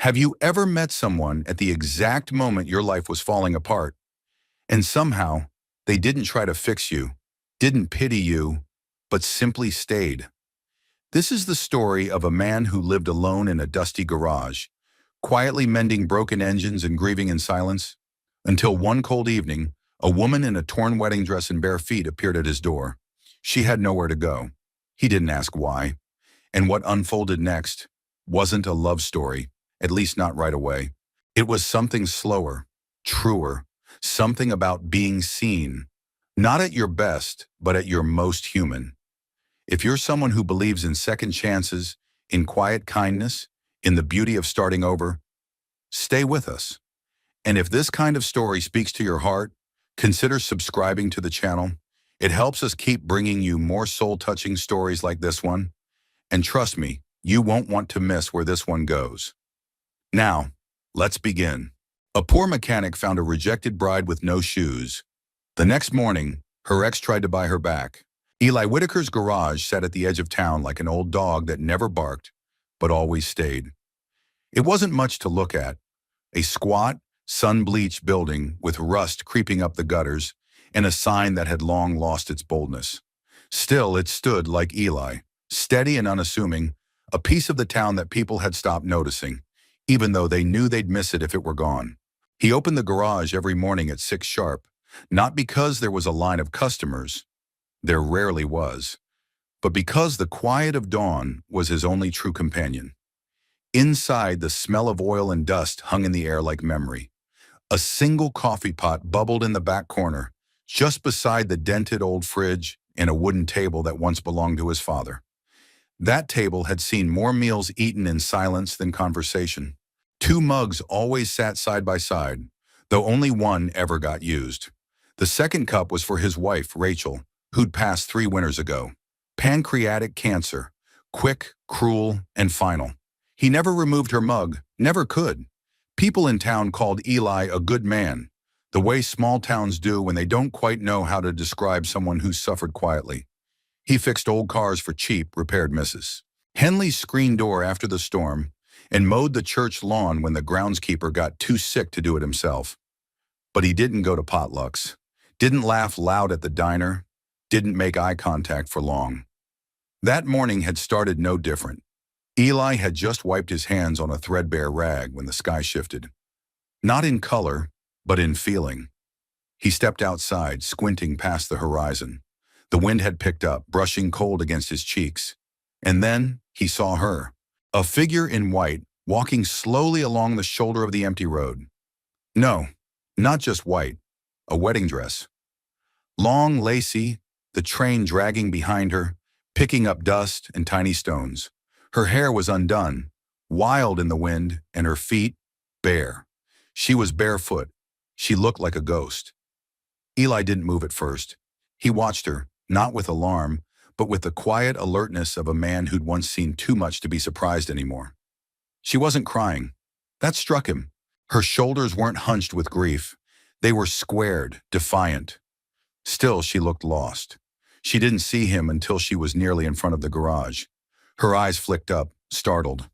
Have you ever met someone at the exact moment your life was falling apart, and somehow they didn't try to fix you, didn't pity you, but simply stayed? This is the story of a man who lived alone in a dusty garage, quietly mending broken engines and grieving in silence, until one cold evening, a woman in a torn wedding dress and bare feet appeared at his door. She had nowhere to go. He didn't ask why. And what unfolded next wasn't a love story, at least not right away. It was something slower, truer, something about being seen, not at your best, but at your most human. If you're someone who believes in second chances, in quiet kindness, in the beauty of starting over, stay with us. And if this kind of story speaks to your heart, consider subscribing to the channel. It helps us keep bringing you more soul-touching stories like this one. And trust me, you won't want to miss where this one goes. Now, let's begin. A poor mechanic found a rejected bride with no shoes. The next morning, her ex tried to buy her back. Eli Whitaker's garage sat at the edge of town like an old dog that never barked, but always stayed. It wasn't much to look at. A squat, sun-bleached building with rust creeping up the gutters and a sign that had long lost its boldness. Still, it stood like Eli, steady and unassuming, a piece of the town that people had stopped noticing, even though they knew they'd miss it if it were gone. He opened the garage every morning at 6 sharp, not because there was a line of customers, there rarely was, but because the quiet of dawn was his only true companion. Inside, the smell of oil and dust hung in the air like memory. A single coffee pot bubbled in the back corner, just beside the dented old fridge and a wooden table that once belonged to his father. That table had seen more meals eaten in silence than conversation. 2 mugs always sat side by side, though only one ever got used. The second cup was for his wife, Rachel, who'd passed 3 winters ago. Pancreatic cancer, quick, cruel, and final. He never removed her mug, never could. People in town called Eli a good man, the way small towns do when they don't quite know how to describe someone who's suffered quietly. He fixed old cars for cheap, repaired misses. Henley's screen door after the storm, and mowed the church lawn when the groundskeeper got too sick to do it himself. But he didn't go to potlucks, didn't laugh loud at the diner, didn't make eye contact for long. That morning had started no different. Eli had just wiped his hands on a threadbare rag when the sky shifted. Not in color, but in feeling. He stepped outside, squinting past the horizon. The wind had picked up, brushing cold against his cheeks. And then he saw her, a figure in white, walking slowly along the shoulder of the empty road. No, not just white, a wedding dress. Long, lacy, the train dragging behind her, picking up dust and tiny stones. Her hair was undone, wild in the wind, and her feet bare. She was barefoot. She looked like a ghost. Eli didn't move at first. He watched her, not with alarm, but with the quiet alertness of a man who'd once seen too much to be surprised anymore. She wasn't crying. That struck him. Her shoulders weren't hunched with grief. They were squared, defiant. Still, she looked lost. She didn't see him until she was nearly in front of the garage. Her eyes flicked up, startled.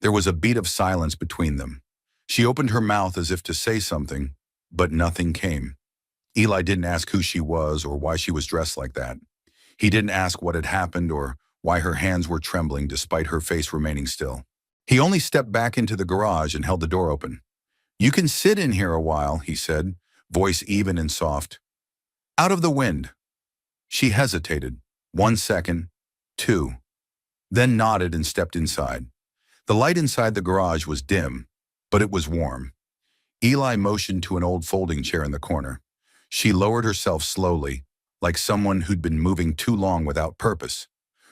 There was a beat of silence between them. She opened her mouth as if to say something, but nothing came. Eli didn't ask who she was or why she was dressed like that. He didn't ask what had happened or why her hands were trembling despite her face remaining still. He only stepped back into the garage and held the door open. "You can sit in here a while," he said, voice even and soft. "Out of the wind." She hesitated. 1 second, 2. Then nodded and stepped inside. The light inside the garage was dim, but it was warm. Eli motioned to an old folding chair in the corner. She lowered herself slowly, like someone who'd been moving too long without purpose.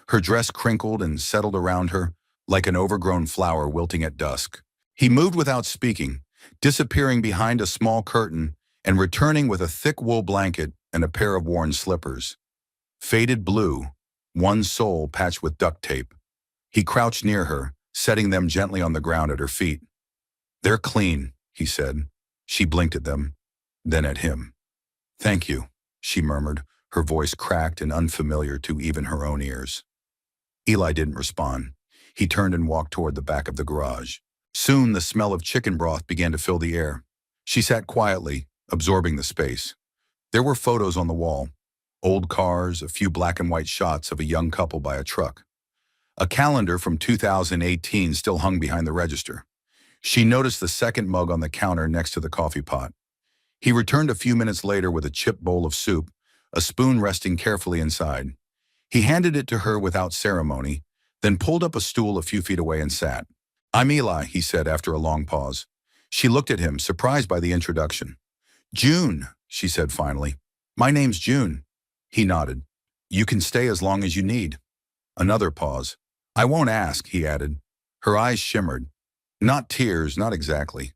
Her dress crinkled and settled around her, like an overgrown flower wilting at dusk. He moved without speaking, disappearing behind a small curtain and returning with a thick wool blanket and a pair of worn slippers. Faded blue, one sole patched with duct tape. He crouched near her, setting them gently on the ground at her feet. "They're clean," he said. She blinked at them, then at him. "Thank you," she murmured, her voice cracked and unfamiliar to even her own ears. Eli didn't respond. He turned and walked toward the back of the garage. Soon the smell of chicken broth began to fill the air. She sat quietly, absorbing the space. There were photos on the wall. Old cars, a few black and white shots of a young couple by a truck. A calendar from 2018 still hung behind the register. She noticed the second mug on the counter next to the coffee pot. He returned a few minutes later with a chipped bowl of soup, a spoon resting carefully inside. He handed it to her without ceremony, then pulled up a stool a few feet away and sat. "I'm Eli," he said after a long pause. She looked at him, surprised by the introduction. "June," she said finally. "My name's June." He nodded. "You can stay as long as you need." Another pause. "I won't ask," he added. Her eyes shimmered. Not tears, not exactly.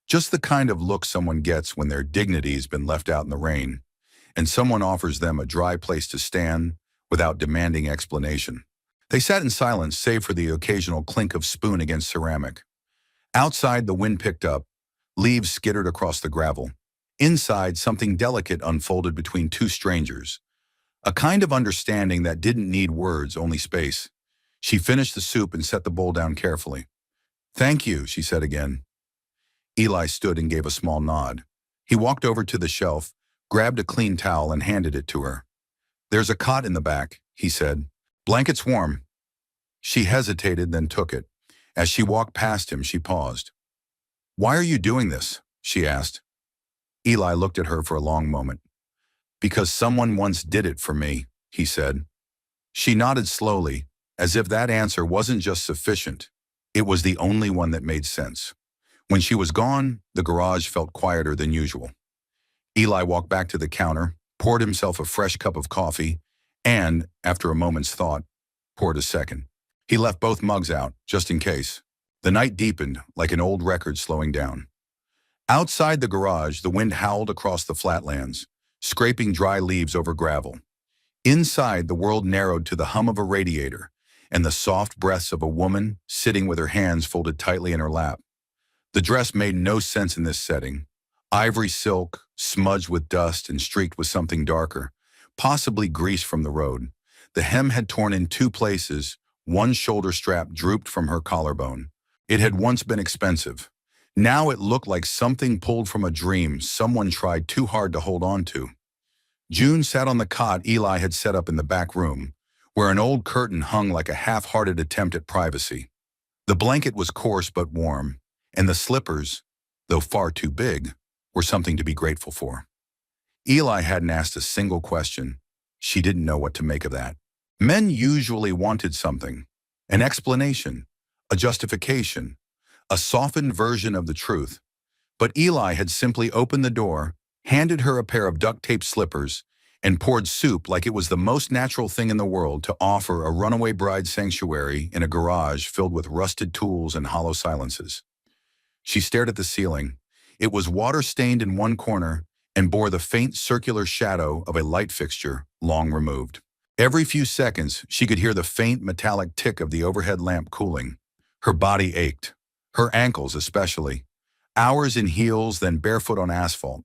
Just the kind of look someone gets when their dignity's been left out in the rain, and someone offers them a dry place to stand without demanding explanation. They sat in silence, save for the occasional clink of spoon against ceramic. Outside, the wind picked up. Leaves skittered across the gravel. Inside, something delicate unfolded between two strangers. A kind of understanding that didn't need words, only space. She finished the soup and set the bowl down carefully. "Thank you," she said again. Eli stood and gave a small nod. He walked over to the shelf, grabbed a clean towel and handed it to her. "There's a cot in the back," he said. "Blanket's warm." She hesitated, then took it. As she walked past him, she paused. "Why are you doing this?" she asked. Eli looked at her for a long moment. "Because someone once did it for me," he said. She nodded slowly, as if that answer wasn't just sufficient. It was the only one that made sense. When she was gone, the garage felt quieter than usual. Eli walked back to the counter, poured himself a fresh cup of coffee, and, after a moment's thought, poured a second. He left both mugs out, just in case. The night deepened, like an old record slowing down. Outside the garage, the wind howled across the flatlands, scraping dry leaves over gravel. Inside, the world narrowed to the hum of a radiator and the soft breaths of a woman sitting with her hands folded tightly in her lap. The dress made no sense in this setting. Ivory silk, smudged with dust and streaked with something darker, possibly grease from the road. The hem had torn in two places, one shoulder strap drooped from her collarbone. It had once been expensive. Now it looked like something pulled from a dream someone tried too hard to hold on to. June sat on the cot Eli had set up in the back room, where an old curtain hung like a half-hearted attempt at privacy. The blanket was coarse but warm, and the slippers, though far too big, were something to be grateful for. Eli hadn't asked a single question. She didn't know what to make of that. Men usually wanted something, an explanation, a justification, a softened version of the truth. But Eli had simply opened the door, handed her a pair of duct-tape slippers, and poured soup like it was the most natural thing in the world to offer a runaway bride sanctuary in a garage filled with rusted tools and hollow silences. She stared at the ceiling. It was water-stained in one corner and bore the faint circular shadow of a light fixture long removed. Every few seconds, she could hear the faint metallic tick of the overhead lamp cooling. Her body ached, her ankles especially. Hours in heels, then barefoot on asphalt.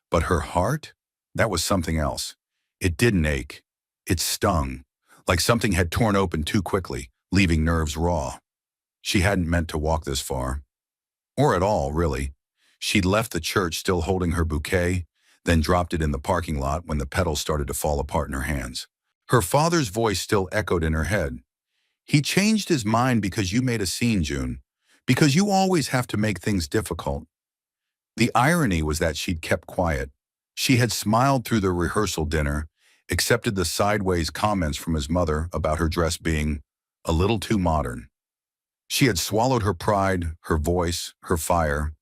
But her heart? That was something else. It didn't ache. It stung, like something had torn open too quickly, leaving nerves raw. She hadn't meant to walk this far. Or at all, really. She'd left the church still holding her bouquet, then dropped it in the parking lot when the petals started to fall apart in her hands. Her father's voice still echoed in her head. "He changed his mind because you made a scene, June. Because you always have to make things difficult." The irony was that she'd kept quiet. She had smiled through the rehearsal dinner, accepted the sideways comments from his mother about her dress being a little too modern. She had swallowed her pride, her voice, her fire.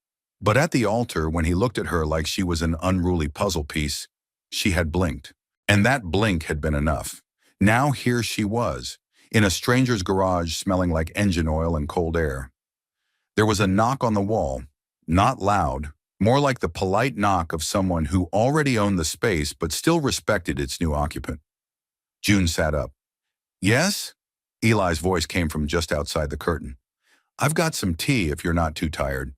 But at the altar, when he looked at her like she was an unruly puzzle piece, she had blinked. And that blink had been enough. Now here she was, in a stranger's garage smelling like engine oil and cold air. There was a knock on the wall, not loud, more like the polite knock of someone who already owned the space but still respected its new occupant. June sat up. "Yes?" Eli's voice came from just outside the curtain. "I've got some tea if you're not too tired."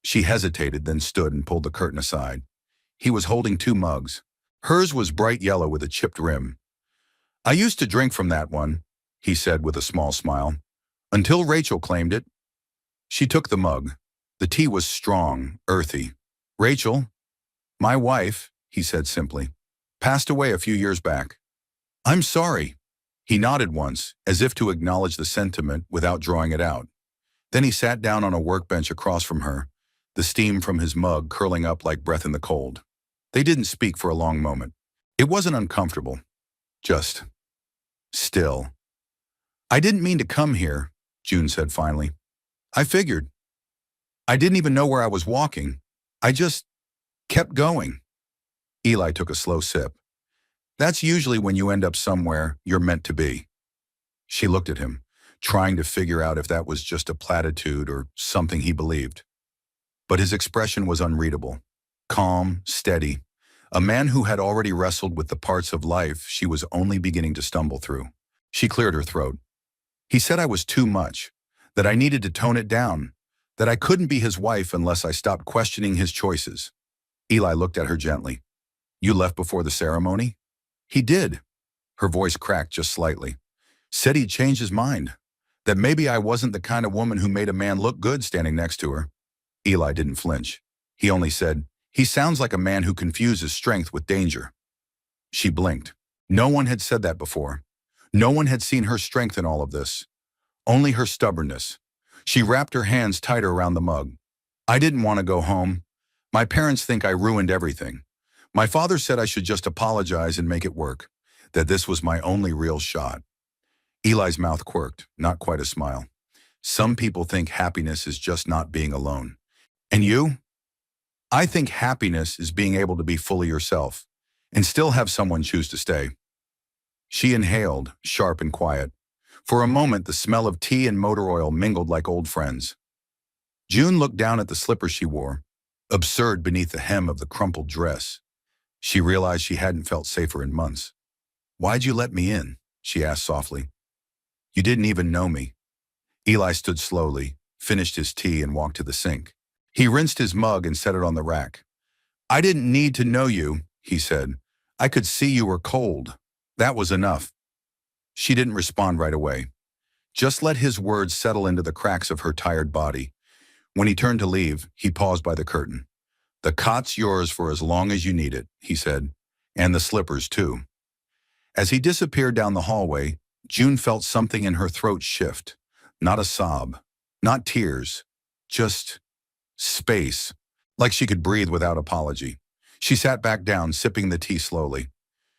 She hesitated, then stood and pulled the curtain aside. He was holding two mugs. Hers was bright yellow with a chipped rim. "I used to drink from that one," he said with a small smile, "until Rachel claimed it." She took the mug. The tea was strong, earthy. "Rachel, my wife," he said simply, "passed away a few years back." "I'm sorry." He nodded once, as if to acknowledge the sentiment without drawing it out. Then he sat down on a workbench across from her, the steam from his mug curling up like breath in the cold. They didn't speak for a long moment. It wasn't uncomfortable, just still. "I didn't mean to come here," June said finally. "I figured. I didn't even know where I was walking. I just kept going." Eli took a slow sip. "That's usually when you end up somewhere you're meant to be." She looked at him, trying to figure out if that was just a platitude or something he believed. But his expression was unreadable. Calm, steady. A man who had already wrestled with the parts of life she was only beginning to stumble through. She cleared her throat. "He said I was too much, that I needed to tone it down, that I couldn't be his wife unless I stopped questioning his choices." Eli looked at her gently. "You left before the ceremony?" "He did." Her voice cracked just slightly. "Said he'd changed his mind, that maybe I wasn't the kind of woman who made a man look good standing next to her." Eli didn't flinch. He only said, "He sounds like a man who confuses strength with danger." She blinked. No one had said that before. No one had seen her strength in all of this. Only her stubbornness. She wrapped her hands tighter around the mug. "I didn't want to go home. My parents think I ruined everything. My father said I should just apologize and make it work, that this was my only real shot." Eli's mouth quirked, not quite a smile. "Some people think happiness is just not being alone. And you?" "I think happiness is being able to be fully yourself and still have someone choose to stay." She inhaled, sharp and quiet. For a moment, the smell of tea and motor oil mingled like old friends. June looked down at the slippers she wore, absurd beneath the hem of the crumpled dress. She realized she hadn't felt safer in months. "Why'd you let me in?" she asked softly. "You didn't even know me." Eli stood slowly, finished his tea and walked to the sink. He rinsed his mug and set it on the rack. "I didn't need to know you," he said. "I could see you were cold. That was enough." She didn't respond right away. Just let his words settle into the cracks of her tired body. When he turned to leave, he paused by the curtain. "The cot's yours for as long as you need it," he said, "and the slippers too." As he disappeared down the hallway, June felt something in her throat shift. Not a sob, not tears, just space, like she could breathe without apology. She sat back down, sipping the tea slowly.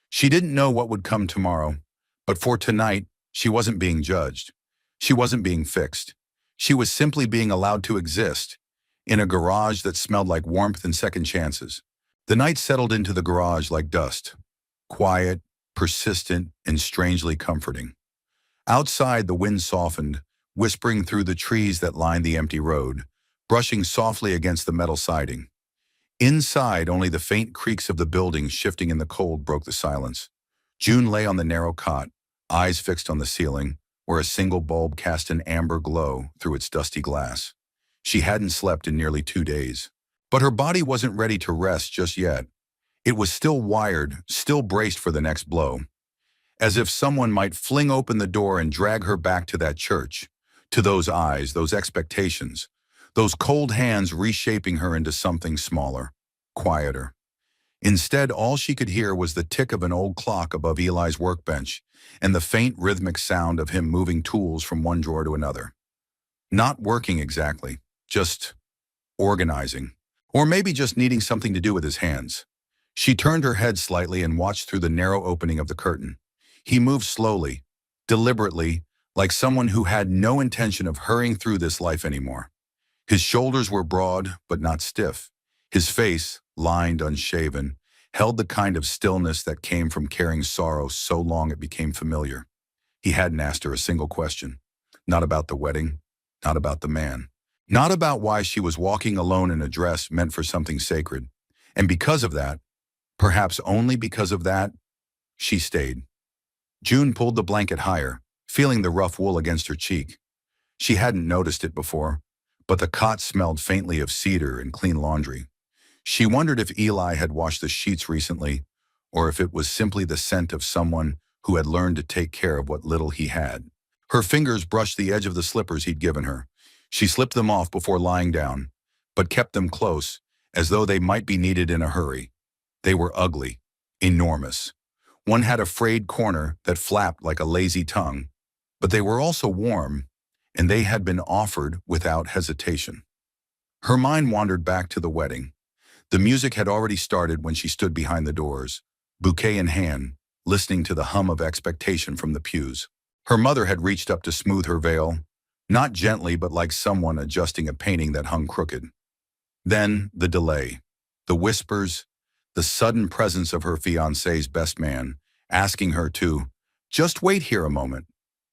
She didn't know what would come tomorrow, but for tonight, she wasn't being judged. She wasn't being fixed. She was simply being allowed to exist, in a garage that smelled like warmth and second chances. The night settled into the garage like dust, quiet, persistent, and strangely comforting. Outside, the wind softened, whispering through the trees that lined the empty road, brushing softly against the metal siding. Inside, only the faint creaks of the buildings shifting in the cold broke the silence. June lay on the narrow cot, eyes fixed on the ceiling, where a single bulb cast an amber glow through its dusty glass. She hadn't slept in nearly 2 days. But her body wasn't ready to rest just yet. It was still wired, still braced for the next blow. As if someone might fling open the door and drag her back to that church, to those eyes, those expectations, those cold hands reshaping her into something smaller, quieter. Instead, all she could hear was the tick of an old clock above Eli's workbench and the faint rhythmic sound of him moving tools from one drawer to another. Not working exactly, just organizing. Or maybe just needing something to do with his hands. She turned her head slightly and watched through the narrow opening of the curtain. He moved slowly, deliberately, like someone who had no intention of hurrying through this life anymore. His shoulders were broad, but not stiff. His face, lined, unshaven, held the kind of stillness that came from carrying sorrow so long it became familiar. He hadn't asked her a single question. Not about the wedding, not about the man. Not about why she was walking alone in a dress meant for something sacred. And because of that, perhaps only because of that, she stayed. June pulled the blanket higher, feeling the rough wool against her cheek. She hadn't noticed it before, but the cot smelled faintly of cedar and clean laundry. She wondered if Eli had washed the sheets recently, or if it was simply the scent of someone who had learned to take care of what little he had. Her fingers brushed the edge of the slippers he'd given her. She slipped them off before lying down, but kept them close, as though they might be needed in a hurry. They were ugly, enormous. One had a frayed corner that flapped like a lazy tongue, but they were also warm, and they had been offered without hesitation. Her mind wandered back to the wedding. The music had already started when she stood behind the doors, bouquet in hand, listening to the hum of expectation from the pews. Her mother had reached up to smooth her veil, not gently but like someone adjusting a painting that hung crooked. Then the delay, the whispers, the sudden presence of her fiancé's best man, asking her to just wait here a moment.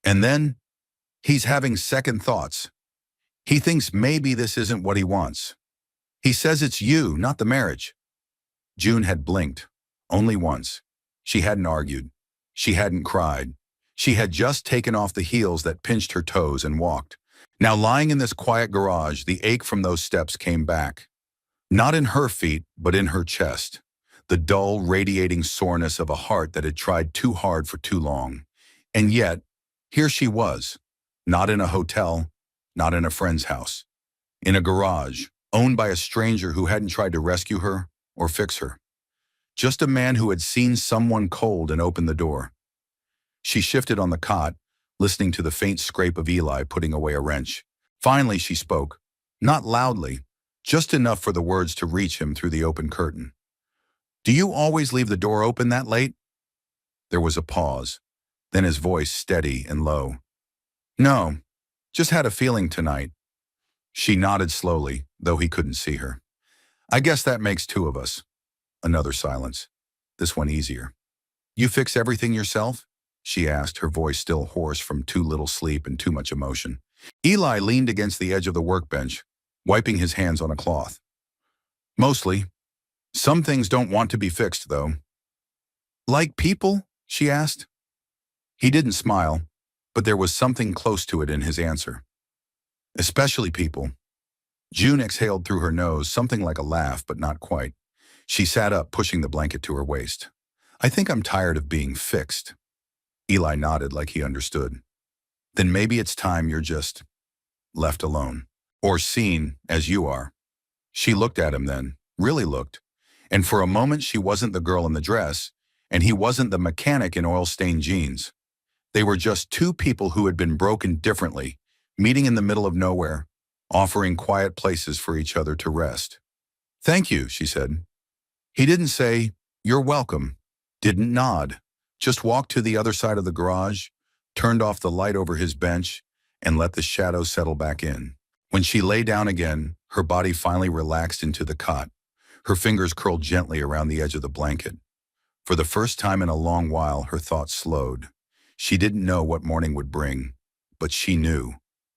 And then he's having second thoughts. He thinks maybe this isn't what he wants. He says it's you, not the marriage. June had blinked, only once. She hadn't argued. She hadn't cried. She had just taken off the heels that pinched her toes and walked. Now lying in this quiet garage, the ache from those steps came back. Not in her feet, but in her chest. The dull, radiating soreness of a heart that had tried too hard for too long. And yet, here she was, not in a hotel, not in a friend's house, in a garage, owned by a stranger who hadn't tried to rescue her or fix her. Just a man who had seen someone cold and opened the door. She shifted on the cot, listening to the faint scrape of Eli putting away a wrench. Finally she spoke, not loudly, just enough for the words to reach him through the open curtain. "Do you always leave the door open that late?" There was a pause, then his voice steady and low. "No, just had a feeling tonight." She nodded slowly, though he couldn't see her. "I guess that makes two of us." Another silence, this one easier. "You fix everything yourself?" she asked, her voice still hoarse from too little sleep and too much emotion. Eli leaned against the edge of the workbench, wiping his hands on a cloth. "Mostly. Some things don't want to be fixed, though." "Like people?" she asked. He didn't smile, but there was something close to it in his answer. "Especially people." June exhaled through her nose, something like a laugh, but not quite. She sat up, pushing the blanket to her waist. "I think I'm tired of being fixed." Eli nodded like he understood. "Then maybe it's time you're just left alone. Or seen as you are." She looked at him then, really looked. And for a moment she wasn't the girl in the dress, and he wasn't the mechanic in oil-stained jeans. They were just two people who had been broken differently, meeting in the middle of nowhere, offering quiet places for each other to rest. "Thank you," she said. He didn't say, "You're welcome," didn't nod, just walked to the other side of the garage, turned off the light over his bench, and let the shadows settle back in. When she lay down again, her body finally relaxed into the cot. Her fingers curled gently around the edge of the blanket. For the first time in a long while, her thoughts slowed. She didn't know what morning would bring, but she knew.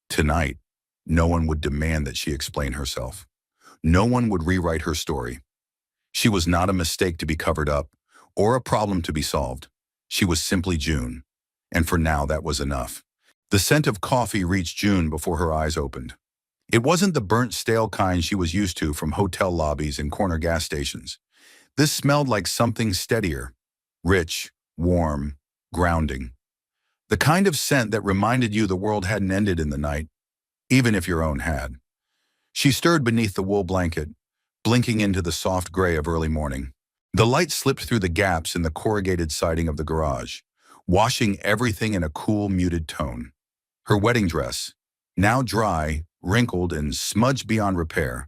Tonight, no one would demand that she explain herself. No one would rewrite her story. She was not a mistake to be covered up, or a problem to be solved. She was simply June, and for now that was enough. The scent of coffee reached June before her eyes opened. It wasn't the burnt, stale kind she was used to from hotel lobbies and corner gas stations. This smelled like something steadier, rich, warm, grounding. The kind of scent that reminded you the world hadn't ended in the night, even if your own had. She stirred beneath the wool blanket, blinking into the soft gray of early morning. The light slipped through the gaps in the corrugated siding of the garage, washing everything in a cool, muted tone. Her wedding dress, now dry, wrinkled, and smudged beyond repair,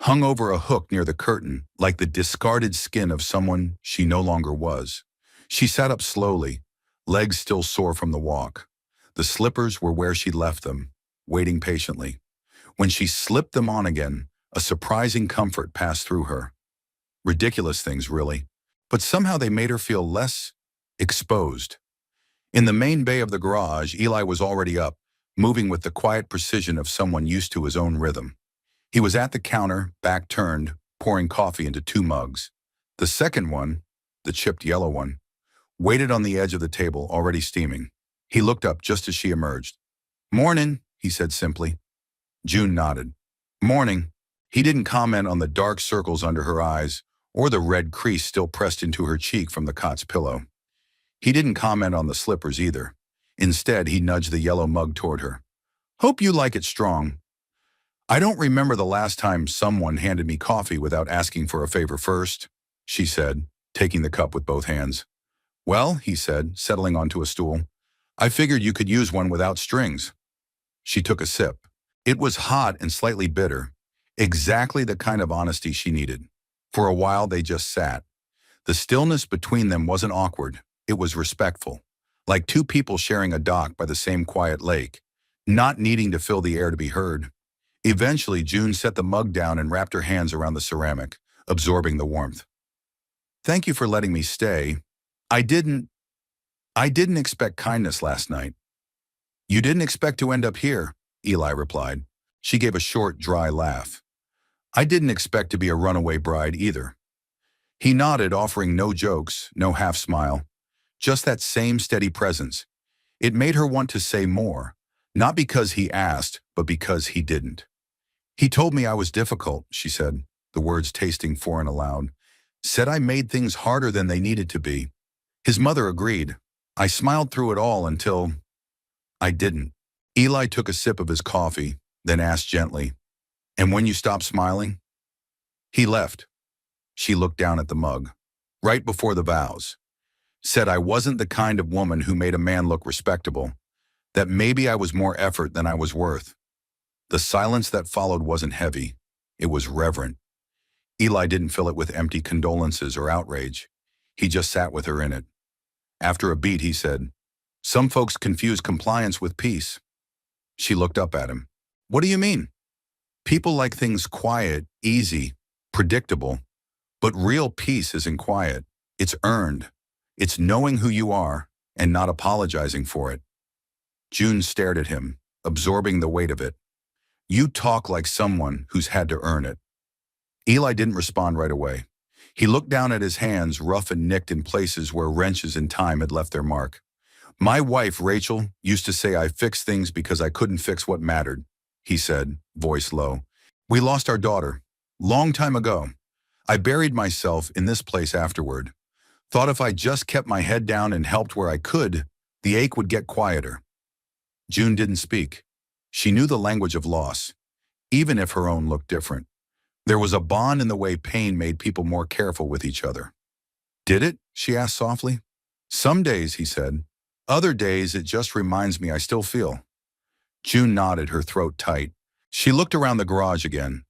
hung over a hook near the curtain like the discarded skin of someone she no longer was. She sat up slowly, legs still sore from the walk. The slippers were where she'd left them, waiting patiently. When she slipped them on again, a surprising comfort passed through her. Ridiculous things, really, but somehow they made her feel less exposed. In the main bay of the garage, Eli was already up, moving with the quiet precision of someone used to his own rhythm. He was at the counter, back turned, pouring coffee into 2 mugs. The second one, the chipped yellow one, waited on the edge of the table, already steaming. He looked up just as she emerged. "Morning," he said simply. June nodded. "Morning." He didn't comment on the dark circles under her eyes or the red crease still pressed into her cheek from the cot's pillow. He didn't comment on the slippers either. Instead, he nudged the yellow mug toward her. "Hope you like it strong." I don't remember the last time someone handed me coffee without asking for a favor first, she said, taking the cup with both hands. Well, he said, settling onto a stool, I figured you could use one without strings. She took a sip. It was hot and slightly bitter, exactly the kind of honesty she needed. For a while, they just sat. The stillness between them wasn't awkward. It was respectful, like two people sharing a dock by the same quiet lake, not needing to fill the air to be heard. Eventually, June set the mug down and wrapped her hands around the ceramic, absorbing the warmth. Thank you for letting me stay. I didn't, I didn't expect kindness last night. You didn't expect to end up here, Eli replied. She gave a short, dry laugh. I didn't expect to be a runaway bride either. He nodded, offering no jokes, no half smile, just that same steady presence. It made her want to say more, not because he asked, but because he didn't. He told me I was difficult, she said, the words tasting foreign aloud. Said I made things harder than they needed to be. His mother agreed. I smiled through it all until I didn't. Eli took a sip of his coffee, then asked gently, and when you stopped smiling? He left. She looked down at the mug. Right before the vows. Said I wasn't the kind of woman who made a man look respectable, that maybe I was more effort than I was worth. The silence that followed wasn't heavy. It was reverent. Eli didn't fill it with empty condolences or outrage. He just sat with her in it. After a beat, he said, some folks confuse compliance with peace. She looked up at him. What do you mean? People like things quiet, easy, predictable. But real peace isn't quiet. It's earned. It's knowing who you are and not apologizing for it. June stared at him, absorbing the weight of it. You talk like someone who's had to earn it. Eli didn't respond right away. He looked down at his hands, rough and nicked in places where wrenches in time had left their mark. My wife, Rachel, used to say I fixed things because I couldn't fix what mattered, he said, voice low. We lost our daughter. Long time ago. I buried myself in this place afterward. Thought if I just kept my head down and helped where I could, the ache would get quieter. June didn't speak. She knew the language of loss, even if her own looked different. There was a bond in the way pain made people more careful with each other. Did it? She asked softly. Some days, he said. Other days, it just reminds me I still feel. June nodded, her throat tight. She looked around the garage again.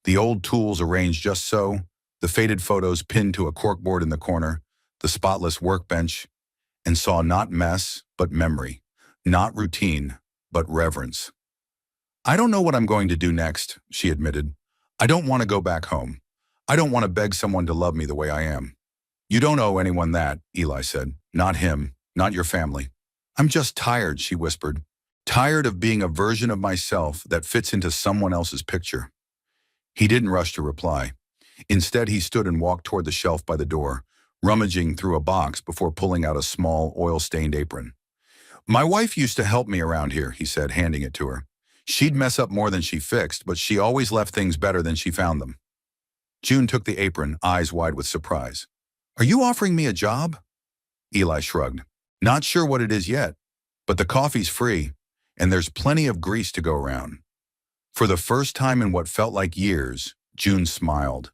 The old tools arranged just so, the faded photos pinned to a corkboard in the corner, the spotless workbench, and saw not mess, but memory, not routine, but reverence. I don't know what I'm going to do next, she admitted. I don't want to go back home. I don't want to beg someone to love me the way I am. You don't owe anyone that, Eli said. Not him, not your family. I'm just tired, she whispered. Tired of being a version of myself that fits into someone else's picture. He didn't rush to reply. Instead, he stood and walked toward the shelf by the door, rummaging through a box before pulling out a small, oil-stained apron. My wife used to help me around here, he said, handing it to her. She'd mess up more than she fixed, but she always left things better than she found them. June took the apron, eyes wide with surprise. Are you offering me a job? Eli shrugged. Not sure what it is yet, but the coffee's free, and there's plenty of grease to go around. For the first time in what felt like years, June smiled.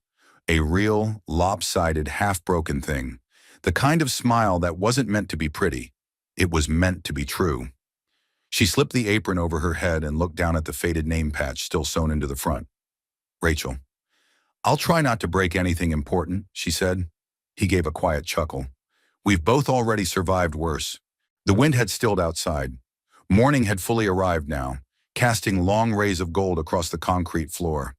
A real, lopsided, half-broken thing. The kind of smile that wasn't meant to be pretty. It was meant to be true. She slipped the apron over her head and looked down at the faded name patch still sewn into the front. Rachel. I'll try not to break anything important, she said. He gave a quiet chuckle. We've both already survived worse. The wind had stilled outside. Morning had fully arrived now, casting long rays of gold across the concrete floor.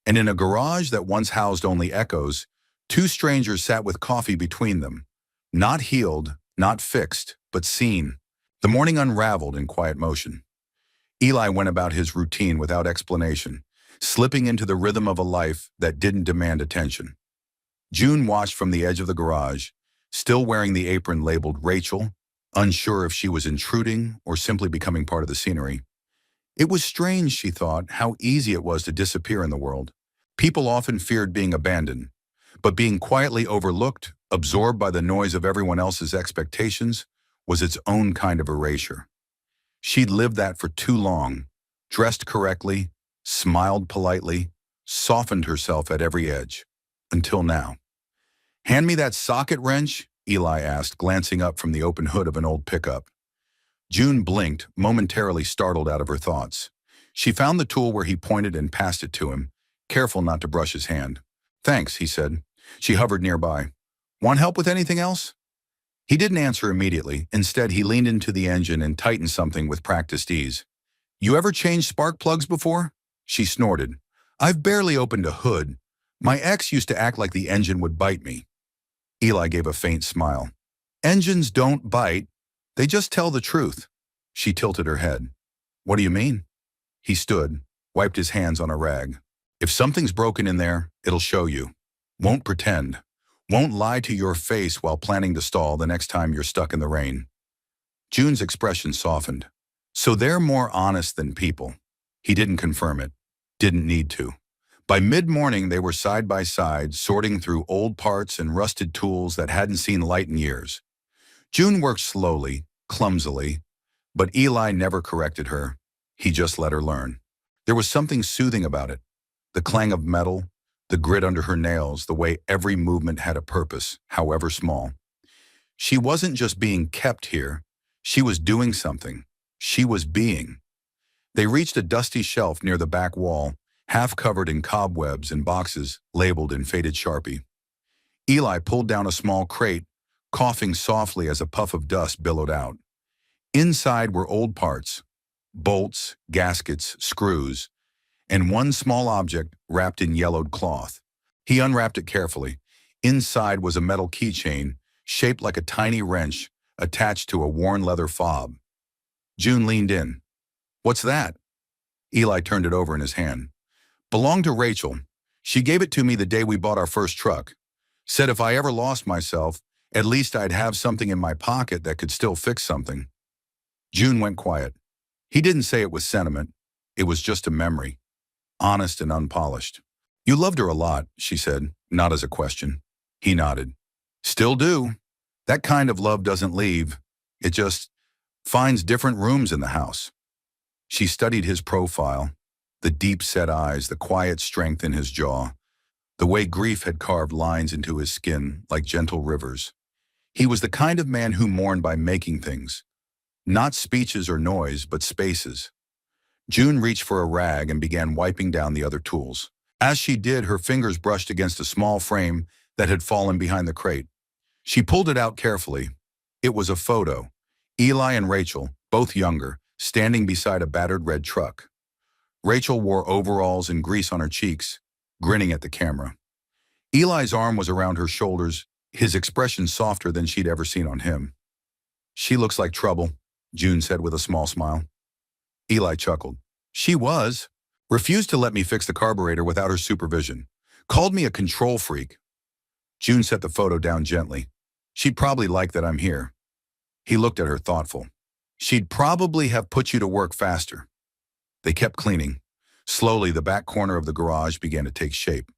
And in a garage that once housed only echoes, two strangers sat with coffee between them. Not healed, not fixed, but seen. The morning unraveled in quiet motion. Eli went about his routine without explanation, slipping into the rhythm of a life that didn't demand attention. June watched from the edge of the garage, still wearing the apron labeled Rachel, unsure if she was intruding or simply becoming part of the scenery. It was strange, she thought, how easy it was to disappear in the world. People often feared being abandoned, but being quietly overlooked, absorbed by the noise of everyone else's expectations, was its own kind of erasure. She'd lived that for too long, dressed correctly, smiled politely, softened herself at every edge. Until now. Hand me that socket wrench, Eli asked, glancing up from the open hood of an old pickup. June blinked, momentarily startled out of her thoughts. She found the tool where he pointed and passed it to him, careful not to brush his hand. Thanks, he said. She hovered nearby. Want help with anything else? He didn't answer immediately. Instead, he leaned into the engine and tightened something with practiced ease. You ever changed spark plugs before? She snorted. I've barely opened a hood. My ex used to act like the engine would bite me. Eli gave a faint smile. Engines don't bite. They just tell the truth. She tilted her head. What do you mean? He stood, wiped his hands on a rag. If something's broken in there, it'll show you. Won't pretend. Won't lie to your face while planning to stall the next time you're stuck in the rain. June's expression softened. So they're more honest than people. He didn't confirm it. Didn't need to. By mid-morning, they were side by side, sorting through old parts and rusted tools that hadn't seen light in years. June worked slowly, clumsily, but Eli never corrected her. He just let her learn. There was something soothing about it. The clang of metal, the grit under her nails, the way every movement had a purpose, however small. She wasn't just being kept here. She was doing something. She was being. They reached a dusty shelf near the back wall, half covered in cobwebs and boxes labeled in faded Sharpie. Eli pulled down a small crate, coughing softly as a puff of dust billowed out. Inside were old parts, bolts, gaskets, screws, and one small object wrapped in yellowed cloth. He unwrapped it carefully. Inside was a metal keychain, shaped like a tiny wrench, attached to a worn leather fob. June leaned in. What's that? Eli turned it over in his hand. Belonged to Rachel. She gave it to me the day we bought our first truck. Said if I ever lost myself, at least I'd have something in my pocket that could still fix something. June went quiet. He didn't say it with sentiment. It was just a memory. Honest and unpolished. You loved her a lot, she said, not as a question. He nodded. Still do. That kind of love doesn't leave. It just finds different rooms in the house. She studied his profile, the deep-set eyes, the quiet strength in his jaw, the way grief had carved lines into his skin like gentle rivers. He was the kind of man who mourned by making things. Not speeches or noise, but spaces. June reached for a rag and began wiping down the other tools. As she did, her fingers brushed against a small frame that had fallen behind the crate. She pulled it out carefully. It was a photo. Eli and Rachel, both younger, standing beside a battered red truck. Rachel wore overalls and grease on her cheeks, grinning at the camera. Eli's arm was around her shoulders, his expression softer than she'd ever seen on him. She looks like trouble, June said with a small smile. Eli chuckled. She was. Refused to let me fix the carburetor without her supervision. Called me a control freak. June set the photo down gently. She'd probably like that I'm here. He looked at her thoughtful. She'd probably have put you to work faster. They kept cleaning. Slowly, the back corner of the garage began to take shape.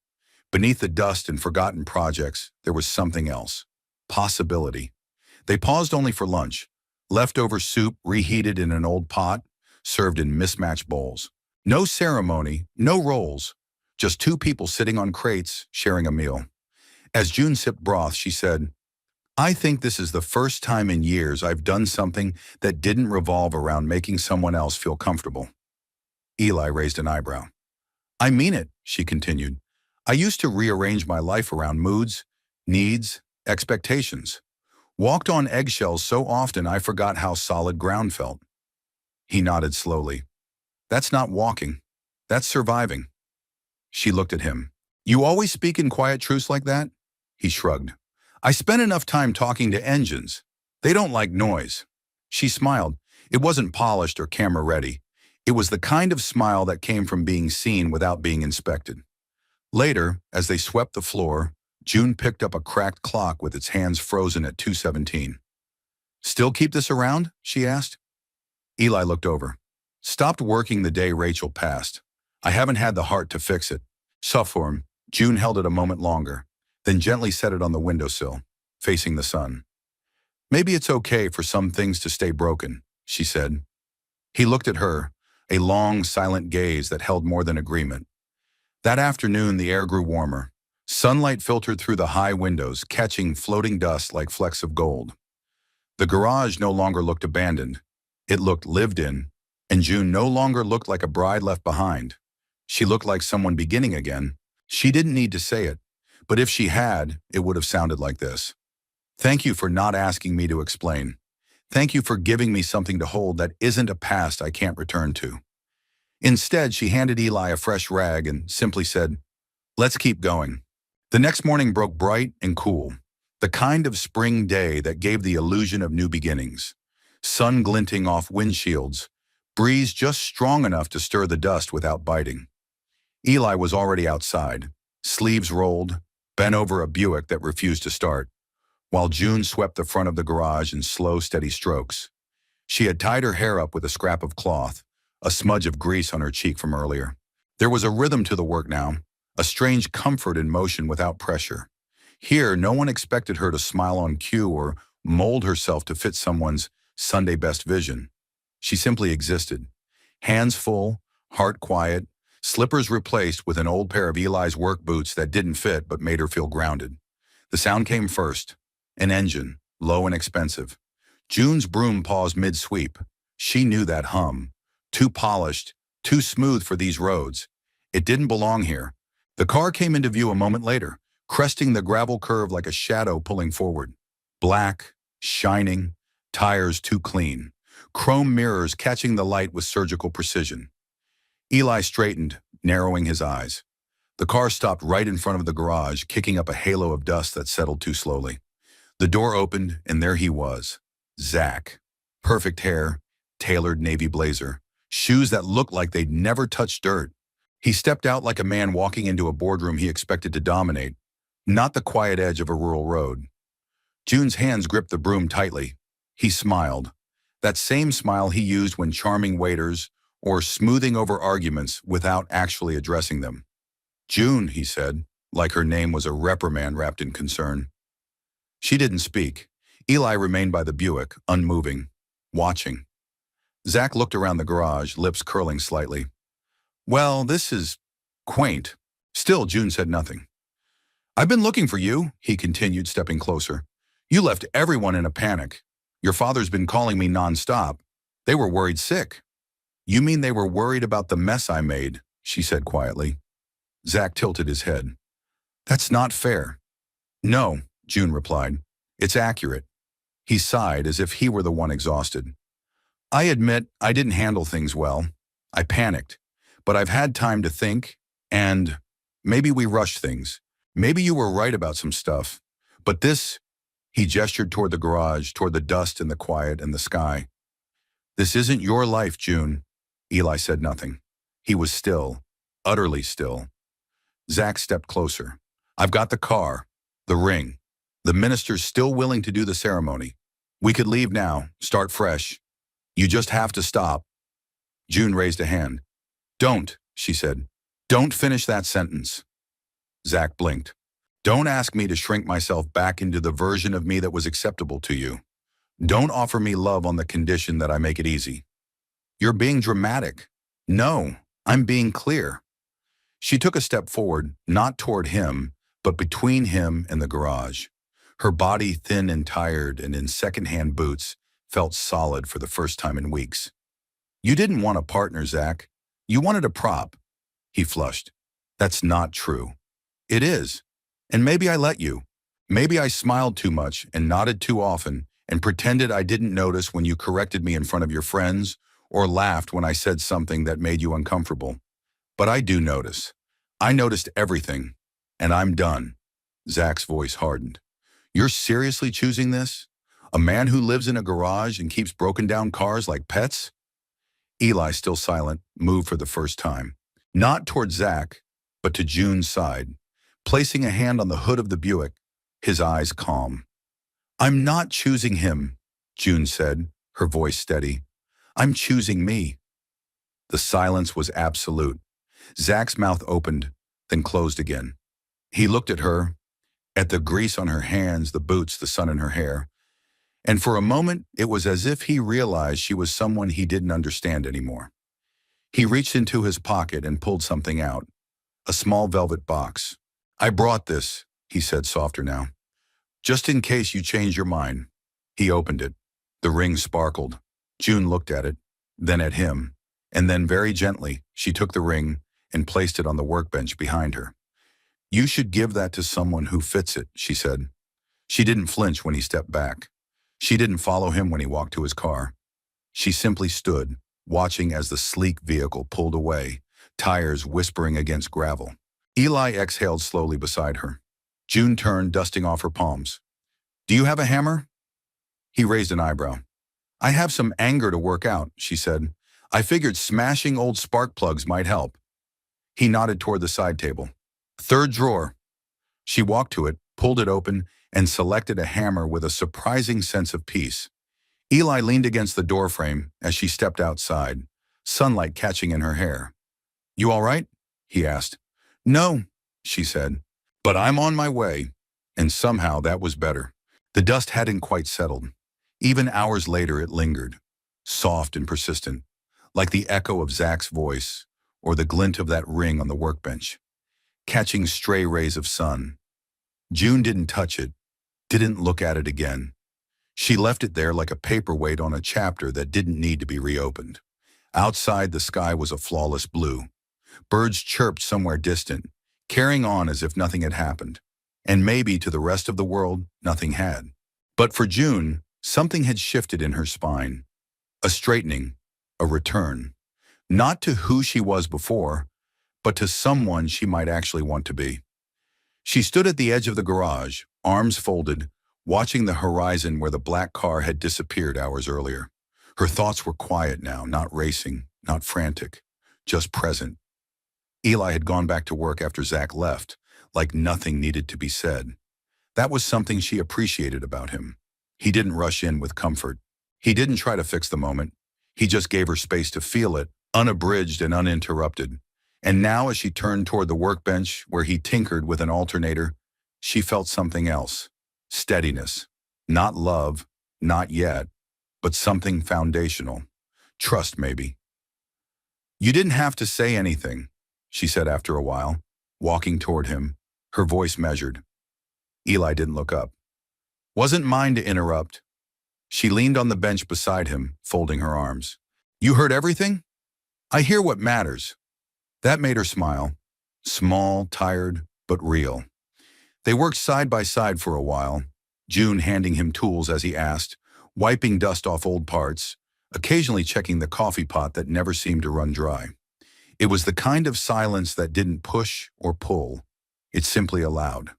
Beneath the dust and forgotten projects, there was something else. Possibility. They paused only for lunch. Leftover soup reheated in an old pot, served in mismatched bowls. No ceremony, no roles. Just two people sitting on crates, sharing a meal. As June sipped broth, she said, I think this is the first time in years I've done something that didn't revolve around making someone else feel comfortable. Eli raised an eyebrow. I mean it, she continued. I used to rearrange my life around moods, needs, expectations. Walked on eggshells so often I forgot how solid ground felt. He nodded slowly. That's not walking. That's surviving. She looked at him. You always speak in quiet truths like that? He shrugged. I spent enough time talking to engines. They don't like noise. She smiled. It wasn't polished or camera ready. It was the kind of smile that came from being seen without being inspected. Later, as they swept the floor, June picked up a cracked clock with its hands frozen at 2:17. Still keep this around? She asked. Eli looked over. Stopped working the day Rachel passed. I haven't had the heart to fix it. Sufform. June held it a moment longer, then gently set it on the windowsill, facing the sun. Maybe it's okay for some things to stay broken, she said. He looked at her, a long, silent gaze that held more than agreement. That afternoon, the air grew warmer. Sunlight filtered through the high windows, catching floating dust like flecks of gold. The garage no longer looked abandoned. It looked lived in, and June no longer looked like a bride left behind. She looked like someone beginning again. She didn't need to say it, but if she had, it would have sounded like this. Thank you for not asking me to explain. Thank you for giving me something to hold that isn't a past I can't return to. Instead, she handed Eli a fresh rag and simply said, "Let's keep going." The next morning broke bright and cool, the kind of spring day that gave the illusion of new beginnings. Sun glinting off windshields, breeze just strong enough to stir the dust without biting. Eli was already outside, sleeves rolled, bent over a Buick that refused to start, while June swept the front of the garage in slow, steady strokes. She had tied her hair up with a scrap of cloth, a smudge of grease on her cheek from earlier. There was a rhythm to the work now, a strange comfort in motion without pressure. Here, no one expected her to smile on cue or mold herself to fit someone's Sunday best vision. She simply existed. Hands full, heart quiet, slippers replaced with an old pair of Eli's work boots that didn't fit but made her feel grounded. The sound came first, an engine, low and expensive. June's broom paused mid-sweep. She knew that hum. Too polished, too smooth for these roads. It didn't belong here. The car came into view a moment later, cresting the gravel curve like a shadow pulling forward. Black, shining, tires too clean, chrome mirrors catching the light with surgical precision. Eli straightened, narrowing his eyes. The car stopped right in front of the garage, kicking up a halo of dust that settled too slowly. The door opened, and there he was, Zach. Perfect hair, tailored navy blazer, shoes that looked like they'd never touched dirt. He stepped out like a man walking into a boardroom he expected to dominate, not the quiet edge of a rural road. June's hands gripped the broom tightly. He smiled, that same smile he used when charming waiters or smoothing over arguments without actually addressing them. "June," he said, like her name was a reprimand wrapped in concern. She didn't speak. Eli remained by the Buick, unmoving, watching. Zach looked around the garage, lips curling slightly. "Well, this is quaint." Still, June said nothing. "I've been looking for you," he continued, stepping closer. "You left everyone in a panic. Your father's been calling me nonstop. They were worried sick." "You mean they were worried about the mess I made?" she said quietly. Zach tilted his head. "That's not fair." "No," June replied. "It's accurate." He sighed as if he were the one exhausted. "I admit I didn't handle things well. I panicked. But I've had time to think, and maybe we rushed things. Maybe you were right about some stuff. But this," he gestured toward the garage, toward the dust and the quiet and the sky. "This isn't your life, June." Eli said nothing. He was still, utterly still. Zach stepped closer. "I've got the car, the ring. The minister's still willing to do the ceremony. We could leave now, start fresh. You just have to stop." June raised a hand. "Don't," she said. "Don't finish that sentence." Zach blinked. "Don't ask me to shrink myself back into the version of me that was acceptable to you. Don't offer me love on the condition that I make it easy." "You're being dramatic." "No, I'm being clear." She took a step forward, not toward him, but between him and the garage. Her body, thin and tired and in second-hand boots, felt solid for the first time in weeks. "You didn't want a partner, Zach. You wanted a prop." He flushed. "That's not true." "It is. And maybe I let you. Maybe I smiled too much and nodded too often and pretended I didn't notice when you corrected me in front of your friends or laughed when I said something that made you uncomfortable. But I do notice. I noticed everything, and I'm done." Zach's voice hardened. "You're seriously choosing this? A man who lives in a garage and keeps broken-down cars like pets?" Eli, still silent, moved for the first time. Not toward Zach, but to June's side, placing a hand on the hood of the Buick, his eyes calm. "I'm not choosing him," June said, her voice steady. "I'm choosing me." The silence was absolute. Zach's mouth opened, then closed again. He looked at her, at the grease on her hands, the boots, the sun in her hair. And for a moment, it was as if he realized she was someone he didn't understand anymore. He reached into his pocket and pulled something out, a small velvet box. "I brought this," he said softer now. "Just in case you change your mind." He opened it. The ring sparkled. June looked at it, then at him, and then very gently, she took the ring and placed it on the workbench behind her. "You should give that to someone who fits it," she said. She didn't flinch when he stepped back. She didn't follow him when he walked to his car. She simply stood, watching as the sleek vehicle pulled away, tires whispering against gravel. Eli exhaled slowly beside her. June turned, dusting off her palms. "Do you have a hammer?" He raised an eyebrow. "I have some anger to work out," she said. "I figured smashing old spark plugs might help." He nodded toward the side table. "Third drawer." She walked to it, pulled it open, and selected a hammer with a surprising sense of peace. Eli leaned against the doorframe as she stepped outside, sunlight catching in her hair. "You all right?" he asked. "No," she said, "but I'm on my way." And somehow that was better. The dust hadn't quite settled. Even hours later it lingered, soft and persistent, like the echo of Zach's voice or the glint of that ring on the workbench, catching stray rays of sun. June didn't touch it, didn't look at it again. She left it there like a paperweight on a chapter that didn't need to be reopened. Outside, the sky was a flawless blue. Birds chirped somewhere distant, carrying on as if nothing had happened. And maybe to the rest of the world, nothing had. But for June, something had shifted in her spine. A straightening, a return. Not to who she was before, but to someone she might actually want to be. She stood at the edge of the garage, arms folded, watching the horizon where the black car had disappeared hours earlier. Her thoughts were quiet now, not racing, not frantic, just present. Eli had gone back to work after Zach left, like nothing needed to be said. That was something she appreciated about him. He didn't rush in with comfort. He didn't try to fix the moment. He just gave her space to feel it, unabridged and uninterrupted. And now as she turned toward the workbench where he tinkered with an alternator, she felt something else. Steadiness. Not love, not yet, but something foundational. Trust, maybe. "You didn't have to say anything," she said after a while, walking toward him, her voice measured. Eli didn't look up. "Wasn't mine to interrupt." She leaned on the bench beside him, folding her arms. "You heard everything?" "I hear what matters." That made her smile. Small, tired, but real. They worked side by side for a while, June handing him tools as he asked, wiping dust off old parts, occasionally checking the coffee pot that never seemed to run dry. It was the kind of silence that didn't push or pull. It simply allowed.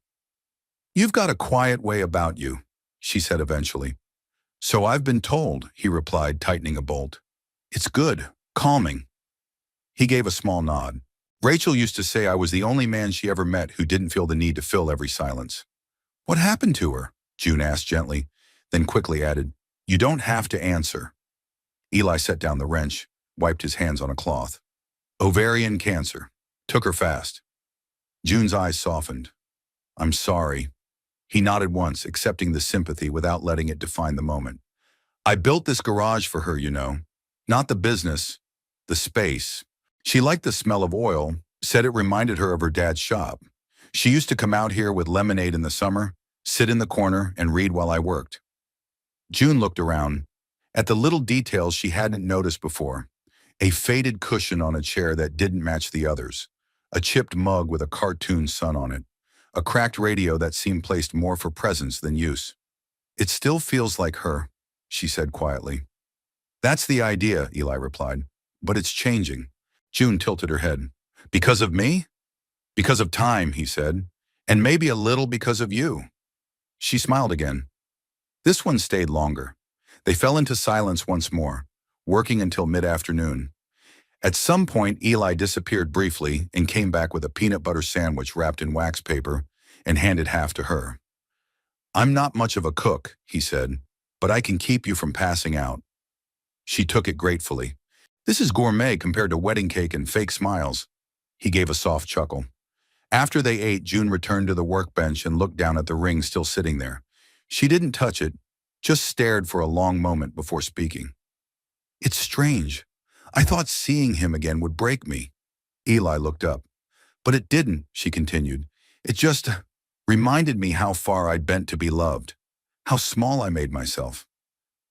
"You've got a quiet way about you," she said eventually. "So I've been told," he replied, tightening a bolt. "It's good, calming." He gave a small nod. "Rachel used to say I was the only man she ever met who didn't feel the need to fill every silence." "What happened to her?" June asked gently, then quickly added, "You don't have to answer." Eli set down the wrench, wiped his hands on a cloth. "Ovarian cancer. Took her fast." June's eyes softened. "I'm sorry." He nodded once, accepting the sympathy without letting it define the moment. "I built this garage for her, you know. Not the business, the space. She liked the smell of oil, said it reminded her of her dad's shop. She used to come out here with lemonade in the summer, sit in the corner, and read while I worked." June looked around, at the little details she hadn't noticed before. A faded cushion on a chair that didn't match the others, a chipped mug with a cartoon sun on it, a cracked radio that seemed placed more for presence than use. "It still feels like her," she said quietly. "That's the idea," Eli replied. "But it's changing." June tilted her head. "Because of me?" "Because of time," he said. "And maybe a little because of you." She smiled again. This one stayed longer. They fell into silence once more, working until mid-afternoon. At some point, Eli disappeared briefly and came back with a peanut butter sandwich wrapped in wax paper and handed half to her. "I'm not much of a cook," he said, "but I can keep you from passing out." She took it gratefully. "This is gourmet compared to wedding cake and fake smiles." He gave a soft chuckle. After they ate, June returned to the workbench and looked down at the ring still sitting there. She didn't touch it, just stared for a long moment before speaking. "It's strange. I thought seeing him again would break me. Eli looked up. But it didn't, she continued. It just reminded me how far I'd bent to be loved, how small I made myself.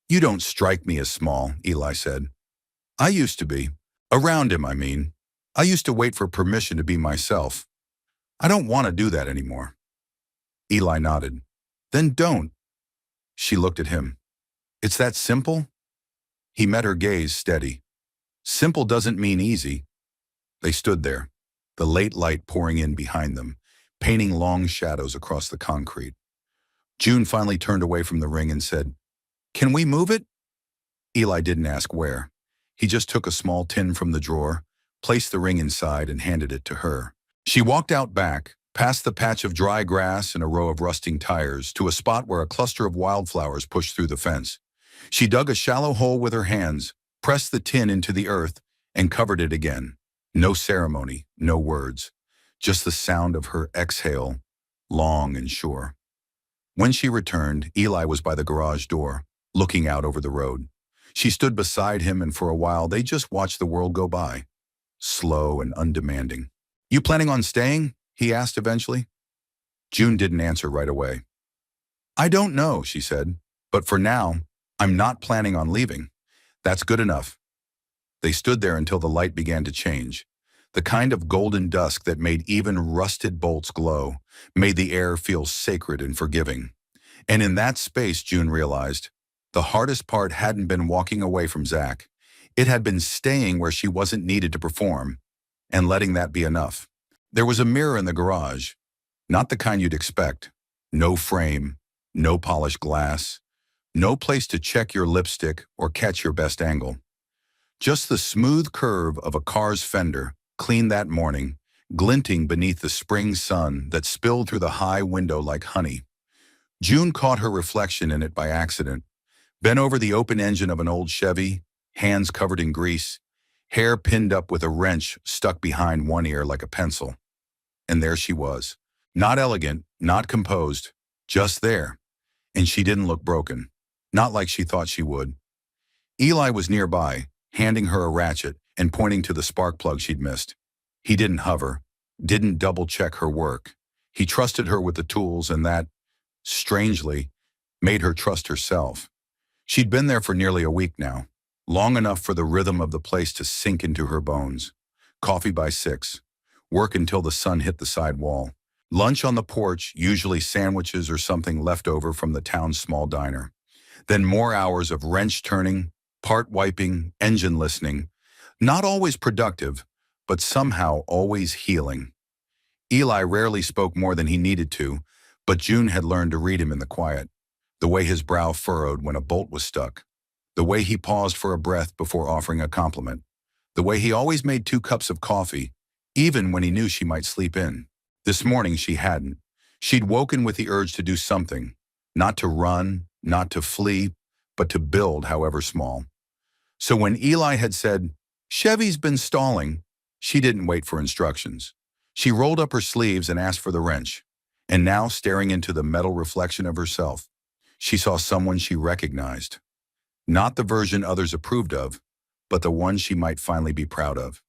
You don't strike me as small, Eli said. I used to be. Around him, I mean. I used to wait for permission to be myself. I don't want to do that anymore. Eli nodded. Then don't. She looked at him. It's that simple? He met her gaze steady. Simple doesn't mean easy. They stood there, the late light pouring in behind them, painting long shadows across the concrete. June finally turned away from the ring and said, Can we move it? Eli didn't ask where. He just took a small tin from the drawer, placed the ring inside, and handed it to her. She walked out back, past the patch of dry grass and a row of rusting tires, to a spot where a cluster of wildflowers pushed through the fence. She dug a shallow hole with her hands, pressed the tin into the earth, and covered it again. No ceremony, no words, just the sound of her exhale, long and sure. When she returned, Eli was by the garage door, looking out over the road. She stood beside him, and for a while they just watched the world go by, slow and undemanding. You planning on staying? He asked eventually. June didn't answer right away. I don't know, she said, but for now, I'm not planning on leaving. That's good enough. They stood there until the light began to change. The kind of golden dusk that made even rusted bolts glow, made the air feel sacred and forgiving. And in that space, June realized, the hardest part hadn't been walking away from Zach. It had been staying where she wasn't needed to perform, and letting that be enough. There was a mirror in the garage, not the kind you'd expect. No frame, no polished glass, no place to check your lipstick or catch your best angle. Just the smooth curve of a car's fender, clean that morning, glinting beneath the spring sun that spilled through the high window like honey. June caught her reflection in it by accident, bent over the open engine of an old Chevy, hands covered in grease, hair pinned up with a wrench stuck behind one ear like a pencil. And there she was, not elegant, not composed, just there. And she didn't look broken, not like she thought she would. Eli was nearby, handing her a ratchet and pointing to the spark plug she'd missed. He didn't hover, didn't double-check her work. He trusted her with the tools, and that, strangely, made her trust herself. She'd been there for nearly a week now, long enough for the rhythm of the place to sink into her bones. Coffee by 6, work until the sun hit the side wall. Lunch on the porch, usually sandwiches or something left over from the town's small diner. Then more hours of wrench turning, part wiping, engine listening. Not always productive, but somehow always healing. Eli rarely spoke more than he needed to, but June had learned to read him in the quiet. The way his brow furrowed when a bolt was stuck. The way he paused for a breath before offering a compliment. The way he always made 2 cups of coffee, even when he knew she might sleep in. This morning she hadn't. She'd woken with the urge to do something. Not to run, not to flee, but to build, however small. So when Eli had said, Chevy's been stalling, she didn't wait for instructions. She rolled up her sleeves and asked for the wrench. And now, staring into the metal reflection of herself, she saw someone she recognized. Not the version others approved of, but the one she might finally be proud of.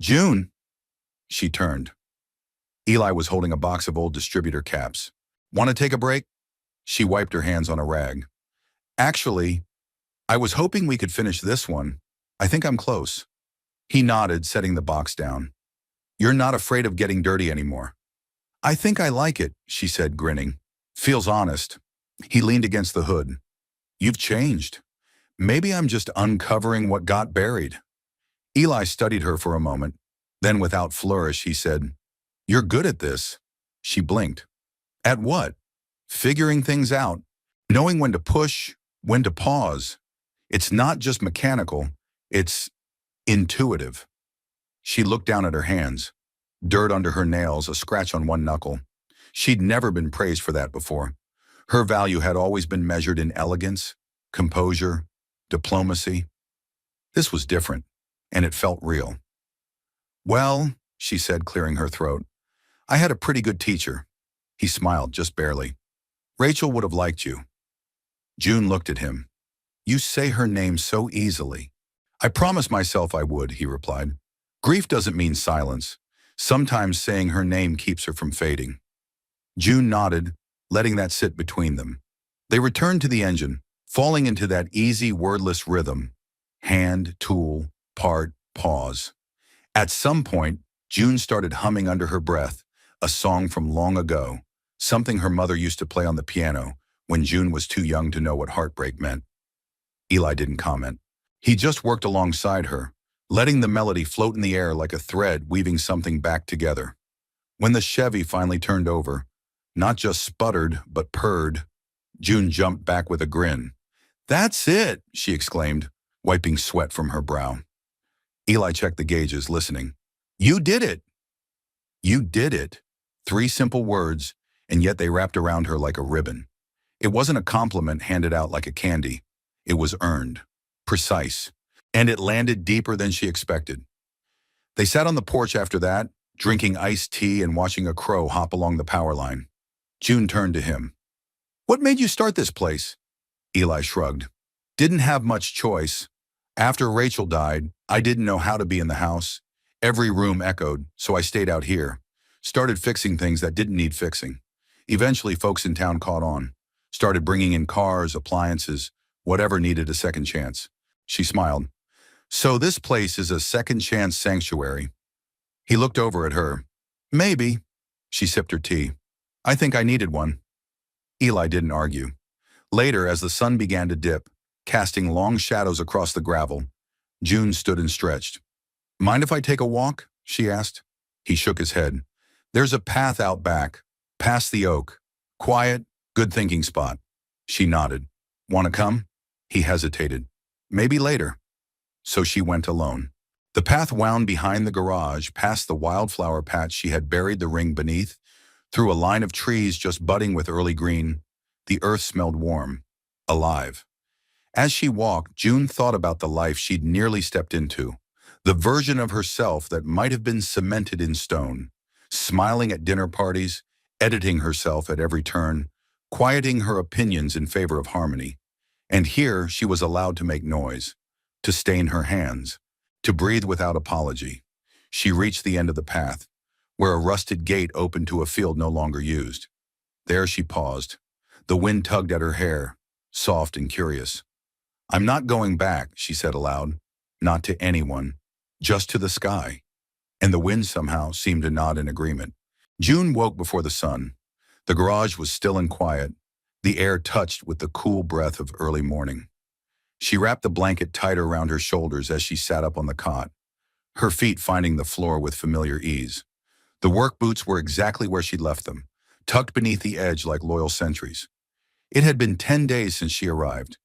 June! She turned. Eli was holding a box of old distributor caps. Want to take a break? She wiped her hands on a rag. Actually, I was hoping we could finish this one. I think I'm close. He nodded, setting the box down. You're not afraid of getting dirty anymore. I think I like it, she said, grinning. Feels honest. He leaned against the hood. You've changed. Maybe I'm just uncovering what got buried. Eli studied her for a moment. Then, without flourish, he said, You're good at this. She blinked. At what? Figuring things out. Knowing when to push, when to pause. It's not just mechanical. It's intuitive. She looked down at her hands. Dirt under her nails, a scratch on one knuckle. She'd never been praised for that before. Her value had always been measured in elegance, composure, diplomacy. This was different, and it felt real. Well, she said, clearing her throat, I had a pretty good teacher. He smiled, just barely. Rachel would have liked you. June looked at him. You say her name so easily. I promised myself I would, he replied. Grief doesn't mean silence. Sometimes saying her name keeps her from fading. June nodded, letting that sit between them. They returned to the engine, falling into that easy, wordless rhythm. Hand, tool, part, pause. At some point, June started humming under her breath, a song from long ago, something her mother used to play on the piano when June was too young to know what heartbreak meant. Eli didn't comment. He just worked alongside her, letting the melody float in the air like a thread weaving something back together. When the Chevy finally turned over, not just sputtered, but purred, June jumped back with a grin. That's it, she exclaimed, wiping sweat from her brow. Eli checked the gauges, listening. You did it! You did it. 3 simple words, and yet they wrapped around her like a ribbon. It wasn't a compliment handed out like a candy. It was earned, precise, and it landed deeper than she expected. They sat on the porch after that, drinking iced tea and watching a crow hop along the power line. June turned to him. What made you start this place? Eli shrugged. Didn't have much choice. After Rachel died, I didn't know how to be in the house. Every room echoed, so I stayed out here. Started fixing things that didn't need fixing. Eventually, folks in town caught on. Started bringing in cars, appliances, whatever needed a second chance. She smiled. So this place is a second chance sanctuary. He looked over at her. Maybe. She sipped her tea. I think I needed one. Eli didn't argue. Later, as the sun began to dip, casting long shadows across the gravel, June stood and stretched. Mind if I take a walk? She asked. He shook his head. There's a path out back, past the oak. Quiet, good thinking spot. She nodded. Want to come? He hesitated. Maybe later. So she went alone. The path wound behind the garage, past the wildflower patch she had buried the ring beneath, through a line of trees just budding with early green. The earth smelled warm, alive. As she walked, June thought about the life she'd nearly stepped into, the version of herself that might have been cemented in stone, smiling at dinner parties, editing herself at every turn, quieting her opinions in favor of harmony. And here she was allowed to make noise, to stain her hands, to breathe without apology. She reached the end of the path, where a rusted gate opened to a field no longer used. There she paused. The wind tugged at her hair, soft and curious. I'm not going back, she said aloud. Not to anyone, just to the sky. And the wind somehow seemed to nod in agreement. June woke before the sun. The garage was still and quiet, the air touched with the cool breath of early morning. She wrapped the blanket tighter around her shoulders as she sat up on the cot, her feet finding the floor with familiar ease. The work boots were exactly where she'd left them, tucked beneath the edge like loyal sentries. It had been 10 days since she arrived,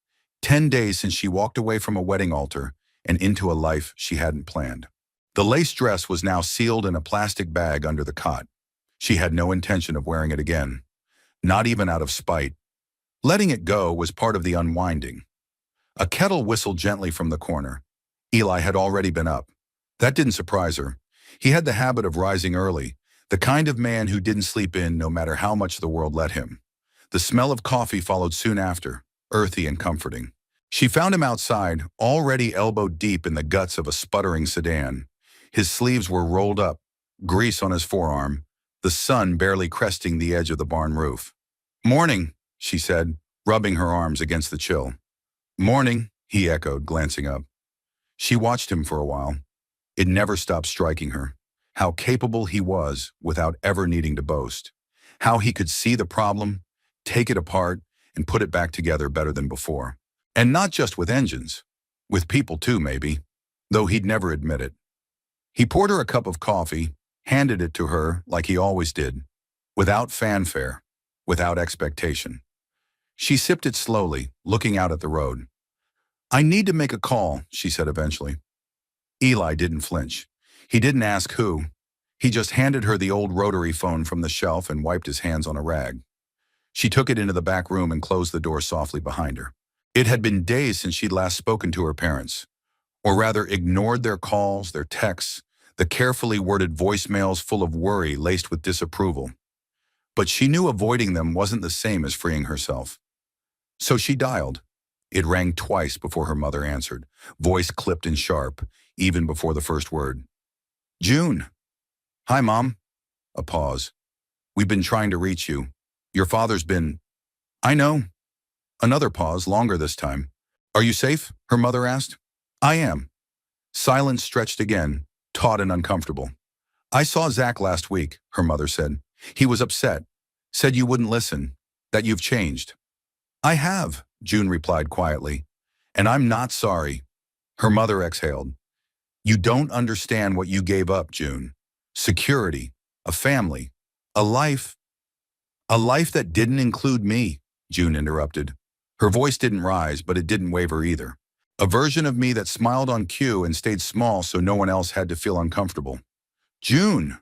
10 days since she walked away from a wedding altar and into a life she hadn't planned. The lace dress was now sealed in a plastic bag under the cot. She had no intention of wearing it again, not even out of spite. Letting it go was part of the unwinding. A kettle whistled gently from the corner. Eli had already been up. That didn't surprise her. He had the habit of rising early, the kind of man who didn't sleep in no matter how much the world let him. The smell of coffee followed soon after, earthy and comforting. She found him outside, already elbow-deep in the guts of a sputtering sedan. His sleeves were rolled up, grease on his forearm, the sun barely cresting the edge of the barn roof. Morning, she said, rubbing her arms against the chill. Morning, he echoed, glancing up. She watched him for a while. It never stopped striking her, how capable he was without ever needing to boast, how he could see the problem, take it apart, and put it back together better than before. And not just with engines, with people too, maybe, though he'd never admit it. He poured her a cup of coffee, handed it to her like he always did, without fanfare, without expectation. She sipped it slowly, looking out at the road. I need to make a call, she said eventually. Eli didn't flinch. He didn't ask who. He just handed her the old rotary phone from the shelf and wiped his hands on a rag. She took it into the back room and closed the door softly behind her. It had been days since she'd last spoken to her parents, or rather ignored their calls, their texts, the carefully worded voicemails full of worry laced with disapproval. But she knew avoiding them wasn't the same as freeing herself. So she dialed. It rang twice before her mother answered, voice clipped and sharp, even before the first word. June. Hi, Mom. A pause. We've been trying to reach you. Your father's been... I know. Another pause, longer this time. Are you safe? Her mother asked. I am. Silence stretched again, taut and uncomfortable. I saw Zach last week, her mother said. He was upset. Said you wouldn't listen. That you've changed. I have, June replied quietly. And I'm not sorry. Her mother exhaled. You don't understand what you gave up, June. Security, a family, a life. A life that didn't include me, June interrupted. Her voice didn't rise, but it didn't waver either. A version of me that smiled on cue and stayed small so no one else had to feel uncomfortable. June,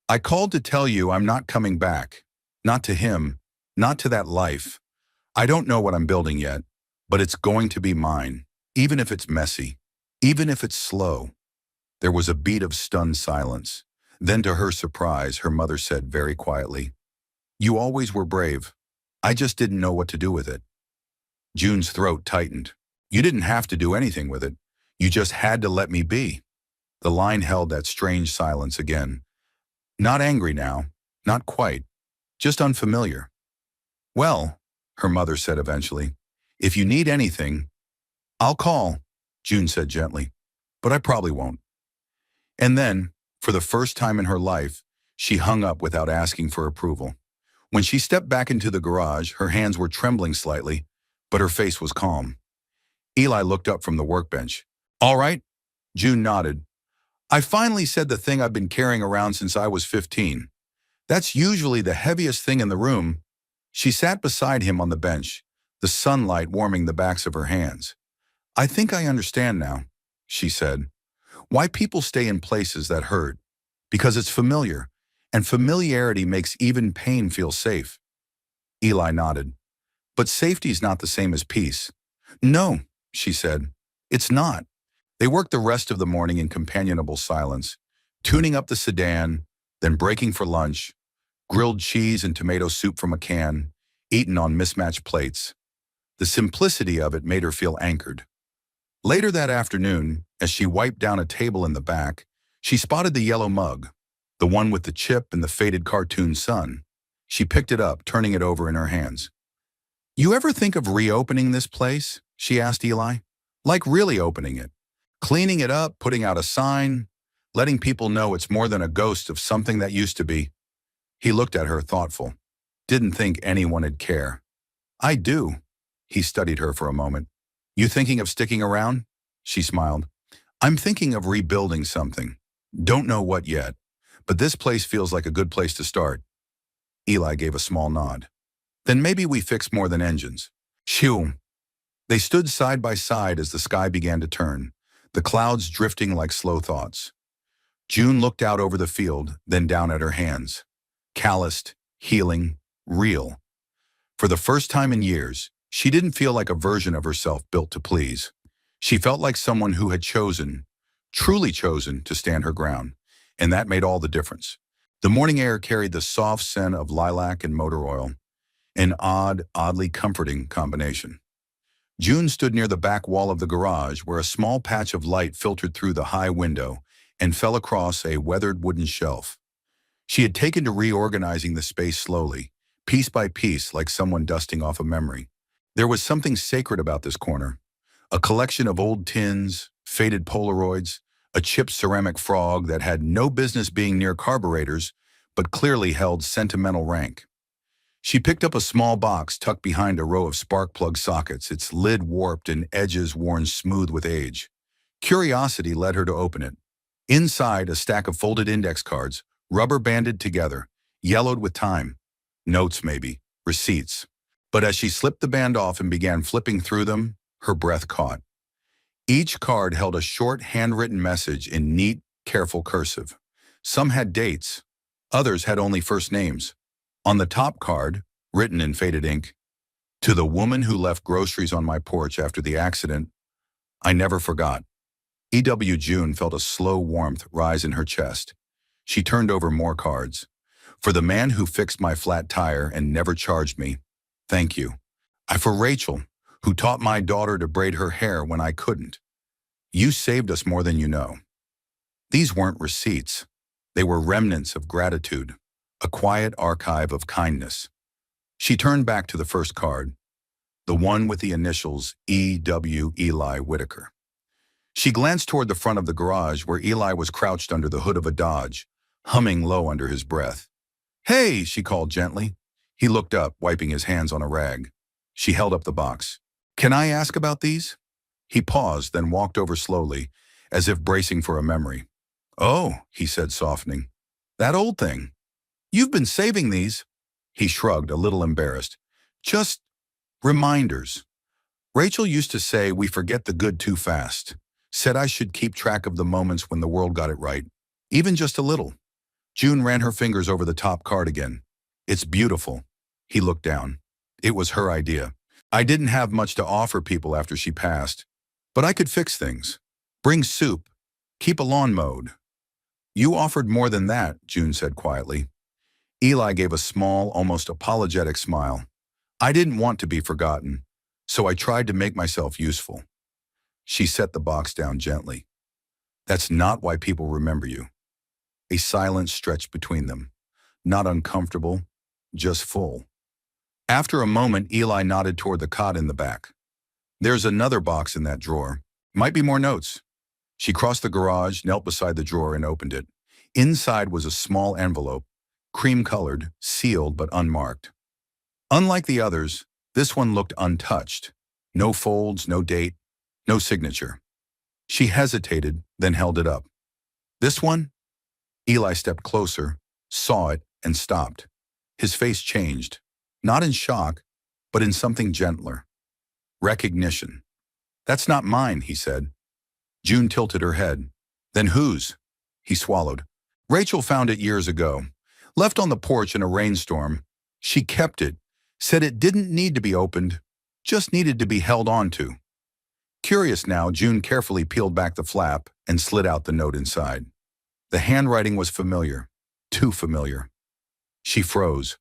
I called to tell you I'm not coming back. Not to him, not to that life. I don't know what I'm building yet, but it's going to be mine, even if it's messy, even if it's slow. There was a beat of stunned silence. Then to her surprise, her mother said very quietly, You always were brave. I just didn't know what to do with it. June's throat tightened. You didn't have to do anything with it. You just had to let me be. The line held that strange silence again. Not angry now, not quite, just unfamiliar. Well, her mother said eventually, if you need anything, I'll call, June said gently, but I probably won't. And then, for the first time in her life, she hung up without asking for approval. When she stepped back into the garage, her hands were trembling slightly, but her face was calm. Eli looked up from the workbench. All right? June nodded. I finally said the thing I've been carrying around since I was 15. That's usually the heaviest thing in the room. She sat beside him on the bench, the sunlight warming the backs of her hands. I think I understand now, she said. Why people stay in places that hurt. Because it's familiar, and familiarity makes even pain feel safe. Eli nodded. But safety's not the same as peace. No, she said. It's not. They worked the rest of the morning in companionable silence, tuning up the sedan, then breaking for lunch, grilled cheese and tomato soup from a can, eaten on mismatched plates. The simplicity of it made her feel anchored. Later that afternoon, as she wiped down a table in the back, she spotted the yellow mug, the one with the chip and the faded cartoon sun. She picked it up, turning it over in her hands. You ever think of reopening this place? She asked Eli. Like really opening it. Cleaning it up, putting out a sign, letting people know it's more than a ghost of something that used to be. He looked at her, thoughtful. Didn't think anyone'd care. I do. He studied her for a moment. You thinking of sticking around? She smiled. I'm thinking of rebuilding something. Don't know what yet, but this place feels like a good place to start. Eli gave a small nod. Then maybe we fix more than engines. Shoo. They stood side by side as the sky began to turn, the clouds drifting like slow thoughts. June looked out over the field, then down at her hands. Calloused, healing, real. For the first time in years, she didn't feel like a version of herself built to please. She felt like someone who had chosen, truly chosen, to stand her ground, and that made all the difference. The morning air carried the soft scent of lilac and motor oil, an oddly comforting combination. June stood near the back wall of the garage where a small patch of light filtered through the high window and fell across a weathered wooden shelf. She had taken to reorganizing the space slowly, piece by piece, like someone dusting off a memory. There was something sacred about this corner. A collection of old tins, faded Polaroids, a chipped ceramic frog that had no business being near carburetors, but clearly held sentimental rank. She picked up a small box tucked behind a row of spark plug sockets, its lid warped and edges worn smooth with age. Curiosity led her to open it. Inside, a stack of folded index cards, rubber banded together, yellowed with time. Notes maybe, receipts. But as she slipped the band off and began flipping through them, her breath caught. Each card held a short handwritten message in neat, careful cursive. Some had dates, others had only first names. On the top card, written in faded ink, to the woman who left groceries on my porch after the accident, I never forgot. E.W. June felt a slow warmth rise in her chest. She turned over more cards. For the man who fixed my flat tire and never charged me, thank you. For Rachel, who taught my daughter to braid her hair when I couldn't. You saved us more than you know. These weren't receipts. They were remnants of gratitude, a quiet archive of kindness. She turned back to the first card, the one with the initials E.W. Eli Whitaker. She glanced toward the front of the garage where Eli was crouched under the hood of a Dodge, humming low under his breath. "Hey," she called gently. He looked up, wiping his hands on a rag. She held up the box. "Can I ask about these?" He paused, then walked over slowly, as if bracing for a memory. "Oh," he said, softening. "That old thing. You've been saving these." He shrugged, a little embarrassed. "Just reminders. Rachel used to say we forget the good too fast. Said I should keep track of the moments when the world got it right. Even just a little." June ran her fingers over the top card again. "It's beautiful." He looked down. It was her idea. "I didn't have much to offer people after she passed, but I could fix things. Bring soup. Keep a lawn mowed." "You offered more than that," June said quietly. Eli gave a small, almost apologetic smile. "I didn't want to be forgotten, so I tried to make myself useful." She set the box down gently. "That's not why people remember you." A silence stretched between them. Not uncomfortable, just full. After a moment, Eli nodded toward the cot in the back. "There's another box in that drawer. Might be more notes." She crossed the garage, knelt beside the drawer, and opened it. Inside was a small envelope, cream-colored, sealed but unmarked. Unlike the others, this one looked untouched. No folds, no date, no signature. She hesitated, then held it up. "This one?" Eli stepped closer, saw it, and stopped. His face changed, not in shock, but in something gentler. Recognition. "That's not mine," he said. June tilted her head. "Then whose?" He swallowed. "Rachel found it years ago. Left on the porch in a rainstorm. She kept it, said it didn't need to be opened, just needed to be held on to." Curious now, June carefully peeled back the flap and slid out the note inside. The handwriting was familiar, too familiar. She froze.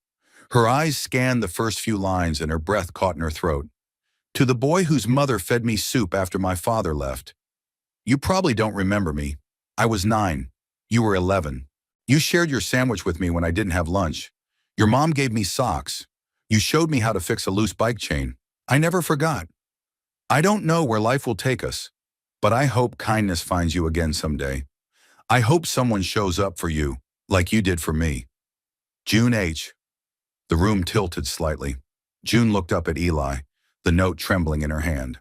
Her eyes scanned the first few lines and her breath caught in her throat. "To the boy whose mother fed me soup after my father left. You probably don't remember me. I was 9. You were 11. You shared your sandwich with me when I didn't have lunch. Your mom gave me socks. You showed me how to fix a loose bike chain. I never forgot. I don't know where life will take us, but I hope kindness finds you again someday. I hope someone shows up for you, like you did for me. June H." The room tilted slightly. June looked up at Eli, the note trembling in her hand.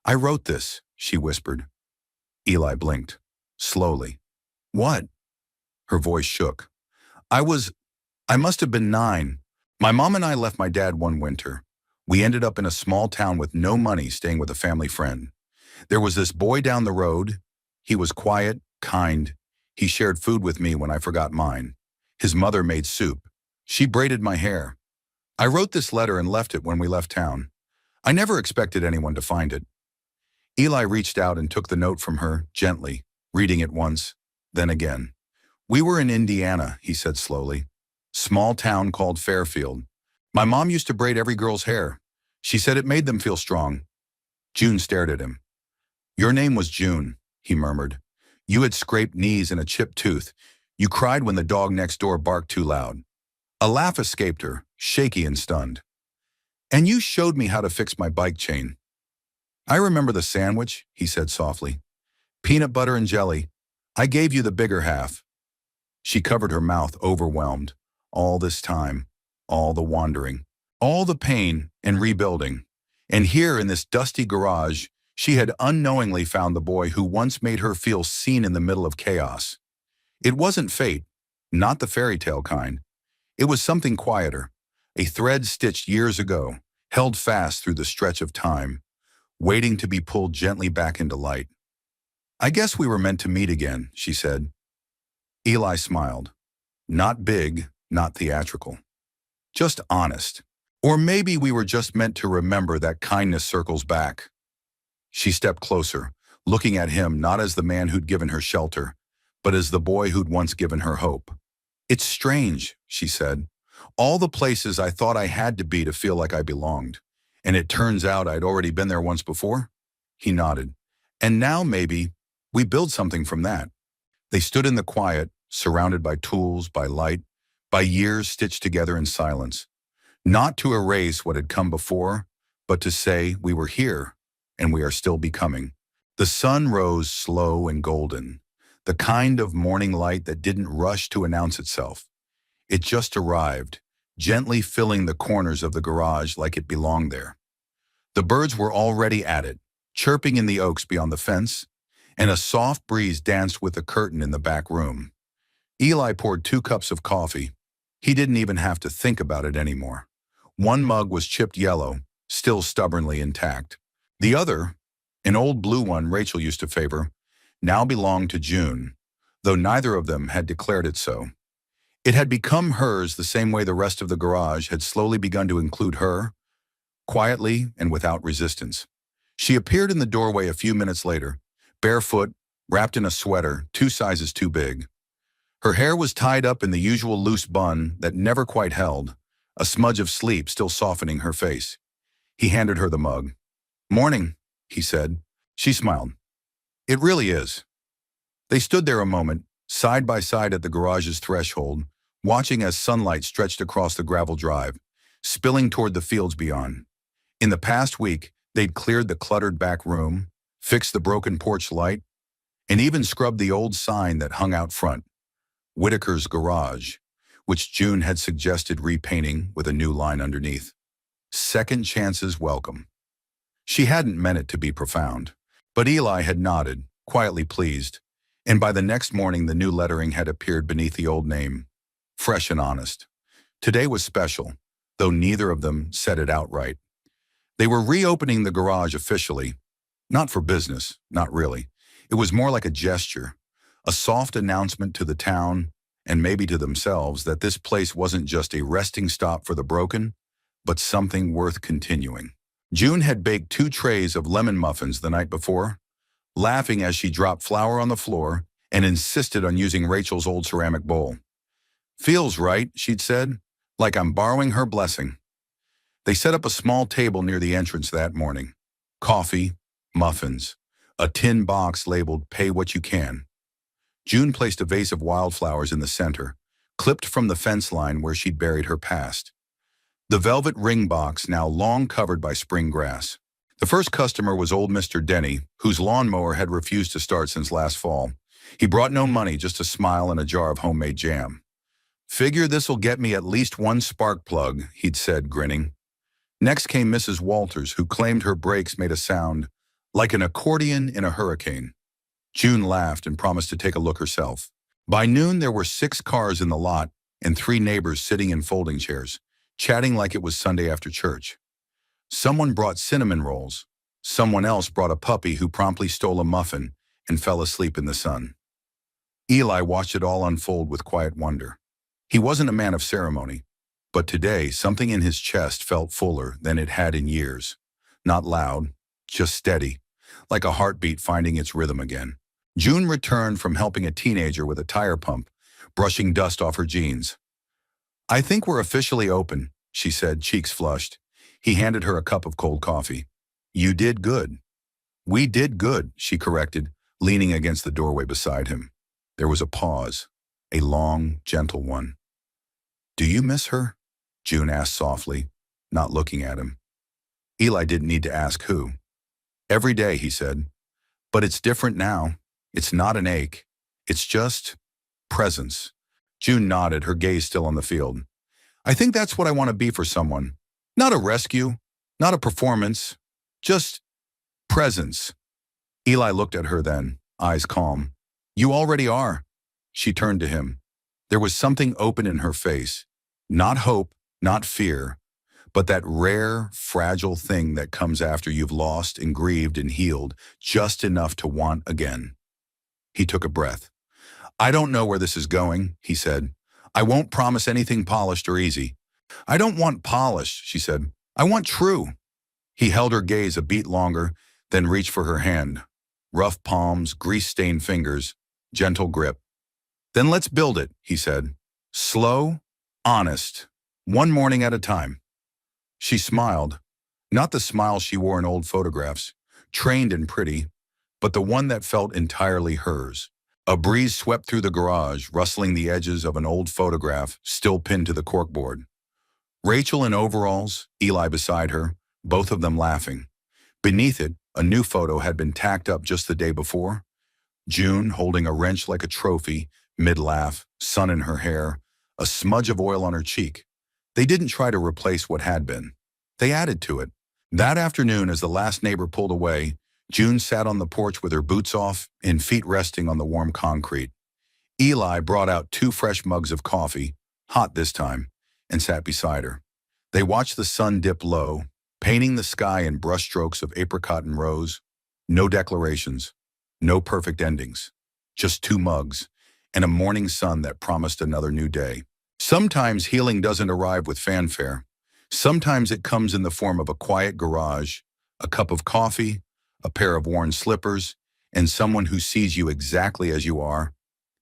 "I wrote this," she whispered. Eli blinked. Slowly. "What?" Her voice shook. I must have been 9. My mom and I left my dad one winter. We ended up in a small town with no money, staying with a family friend. There was this boy down the road. He was quiet, kind. He shared food with me when I forgot mine. His mother made soup. She braided my hair. I wrote this letter and left it when we left town. I never expected anyone to find it." Eli reached out and took the note from her, gently, reading it once, then again. "We were in Indiana," he said slowly. "Small town called Fairfield. My mom used to braid every girl's hair. She said it made them feel strong." June stared at him. "Your name was June," he murmured. "You had scraped knees and a chipped tooth. You cried when the dog next door barked too loud." A laugh escaped her, shaky and stunned. "And you showed me how to fix my bike chain." "I remember the sandwich," he said softly. "Peanut butter and jelly. I gave you the bigger half." She covered her mouth, overwhelmed. All this time, all the wandering, all the pain and rebuilding. And here in this dusty garage, she had unknowingly found the boy who once made her feel seen in the middle of chaos. It wasn't fate, not the fairy tale kind. It was something quieter, a thread stitched years ago, held fast through the stretch of time, waiting to be pulled gently back into light. "I guess we were meant to meet again," she said. Eli smiled. Not big, not theatrical. Just honest. "Or maybe we were just meant to remember that kindness circles back." She stepped closer, looking at him not as the man who'd given her shelter, but as the boy who'd once given her hope. "It's strange," she said. "All the places I thought I had to be to feel like I belonged. And it turns out I'd already been there once before? He nodded. And now maybe we build something from that. They stood in the quiet, surrounded by tools, by light, by years stitched together in silence. Not to erase what had come before, but to say we were here, and we are still becoming. The sun rose slow and golden, the kind of morning light that didn't rush to announce itself. It just arrived, gently filling the corners of the garage like it belonged there. The birds were already at it, chirping in the oaks beyond the fence, and a soft breeze danced with the curtain in the back room. Eli poured 2 cups of coffee. He didn't even have to think about it anymore. One mug was chipped yellow, still stubbornly intact. The other, an old blue one Rachel used to favor, now belonged to June, though neither of them had declared it so. It had become hers the same way the rest of the garage had slowly begun to include her, quietly and without resistance. She appeared in the doorway a few minutes later, barefoot, wrapped in a sweater 2 sizes too big. Her hair was tied up in the usual loose bun that never quite held, a smudge of sleep still softening her face. He handed her the mug. "Morning," he said. She smiled. "It really is." They stood there a moment, side by side at the garage's threshold, watching as sunlight stretched across the gravel drive, spilling toward the fields beyond. In the past week, they'd cleared the cluttered back room, fixed the broken porch light, and even scrubbed the old sign that hung out front, Whitaker's Garage, which June had suggested repainting with a new line underneath. Second chances welcome. She hadn't meant it to be profound, but Eli had nodded, quietly pleased, and by the next morning the new lettering had appeared beneath the old name, fresh and honest. Today was special, though neither of them said it outright. They were reopening the garage officially, not for business, not really. It was more like a gesture, a soft announcement to the town, and maybe to themselves, that this place wasn't just a resting stop for the broken, but something worth continuing. June had baked 2 trays of lemon muffins the night before, laughing as she dropped flour on the floor and insisted on using Rachel's old ceramic bowl. "Feels right," she'd said, "like I'm borrowing her blessing." They set up a small table near the entrance that morning. Coffee, muffins, a tin box labeled "Pay What You Can." June placed a vase of wildflowers in the center, clipped from the fence line where she'd buried her past. The velvet ring box now long covered by spring grass. The first customer was old Mr. Denny, whose lawnmower had refused to start since last fall. He brought no money, just a smile and a jar of homemade jam. "Figure this'll get me at least 1 spark plug," he'd said, grinning. Next came Mrs. Walters, who claimed her brakes made a sound like an accordion in a hurricane. June laughed and promised to take a look herself. By noon, there were 6 cars in the lot and 3 neighbors sitting in folding chairs, chatting like it was Sunday after church. Someone brought cinnamon rolls. Someone else brought a puppy who promptly stole a muffin and fell asleep in the sun. Eli watched it all unfold with quiet wonder. He wasn't a man of ceremony, but today something in his chest felt fuller than it had in years. Not loud, just steady, like a heartbeat finding its rhythm again. June returned from helping a teenager with a tire pump, brushing dust off her jeans. "I think we're officially open," she said, cheeks flushed. He handed her a cup of cold coffee. "You did good." "We did good," she corrected, leaning against the doorway beside him. There was a pause, a long, gentle one. "Do you miss her?" June asked softly, not looking at him. Eli didn't need to ask who. "Every day," he said. "But it's different now. It's not an ache. It's just presence." June nodded, her gaze still on the field. "I think that's what I want to be for someone. Not a rescue, not a performance, just presence." Eli looked at her then, eyes calm. "You already are." She turned to him. There was something open in her face. Not hope, not fear, but that rare, fragile thing that comes after you've lost and grieved and healed just enough to want again. He took a breath. "I don't know where this is going," he said. "I won't promise anything polished or easy." "I don't want polished," she said. "I want true." He held her gaze a beat longer, then reached for her hand. Rough palms, grease-stained fingers, gentle grip. "Then let's build it," he said. "Slow, honest, one morning at a time." She smiled, Not the smile she wore in old photographs, trained and pretty, but the one that felt entirely hers. A breeze swept through the garage, rustling the edges of an old photograph still pinned to the corkboard. Rachel in overalls, Eli beside her, both of them laughing. Beneath it, a new photo had been tacked up just the day before. June holding a wrench like a trophy, mid-laugh, sun in her hair, a smudge of oil on her cheek. They didn't try to replace what had been. They added to it. That afternoon, as the last neighbor pulled away, June sat on the porch with her boots off and feet resting on the warm concrete. Eli brought out 2 fresh mugs of coffee, hot this time, and sat beside her. They watched the sun dip low, painting the sky in brushstrokes of apricot and rose. No declarations, no perfect endings, just 2 mugs and a morning sun that promised another new day. Sometimes healing doesn't arrive with fanfare. Sometimes it comes in the form of a quiet garage, a cup of coffee, a pair of worn slippers, and someone who sees you exactly as you are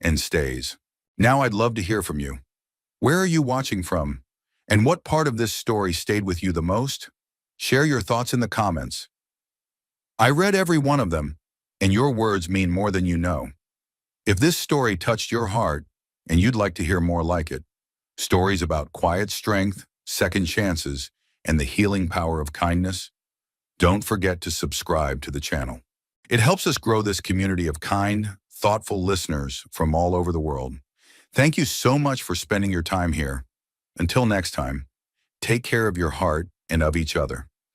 and stays. Now I'd love to hear from you. Where are you watching from? And what part of this story stayed with you the most? Share your thoughts in the comments. I read every one of them, and your words mean more than you know. If this story touched your heart and you'd like to hear more like it, stories about quiet strength, second chances, and the healing power of kindness, don't forget to subscribe to the channel. It helps us grow this community of kind, thoughtful listeners from all over the world. Thank you so much for spending your time here. Until next time, take care of your heart and of each other.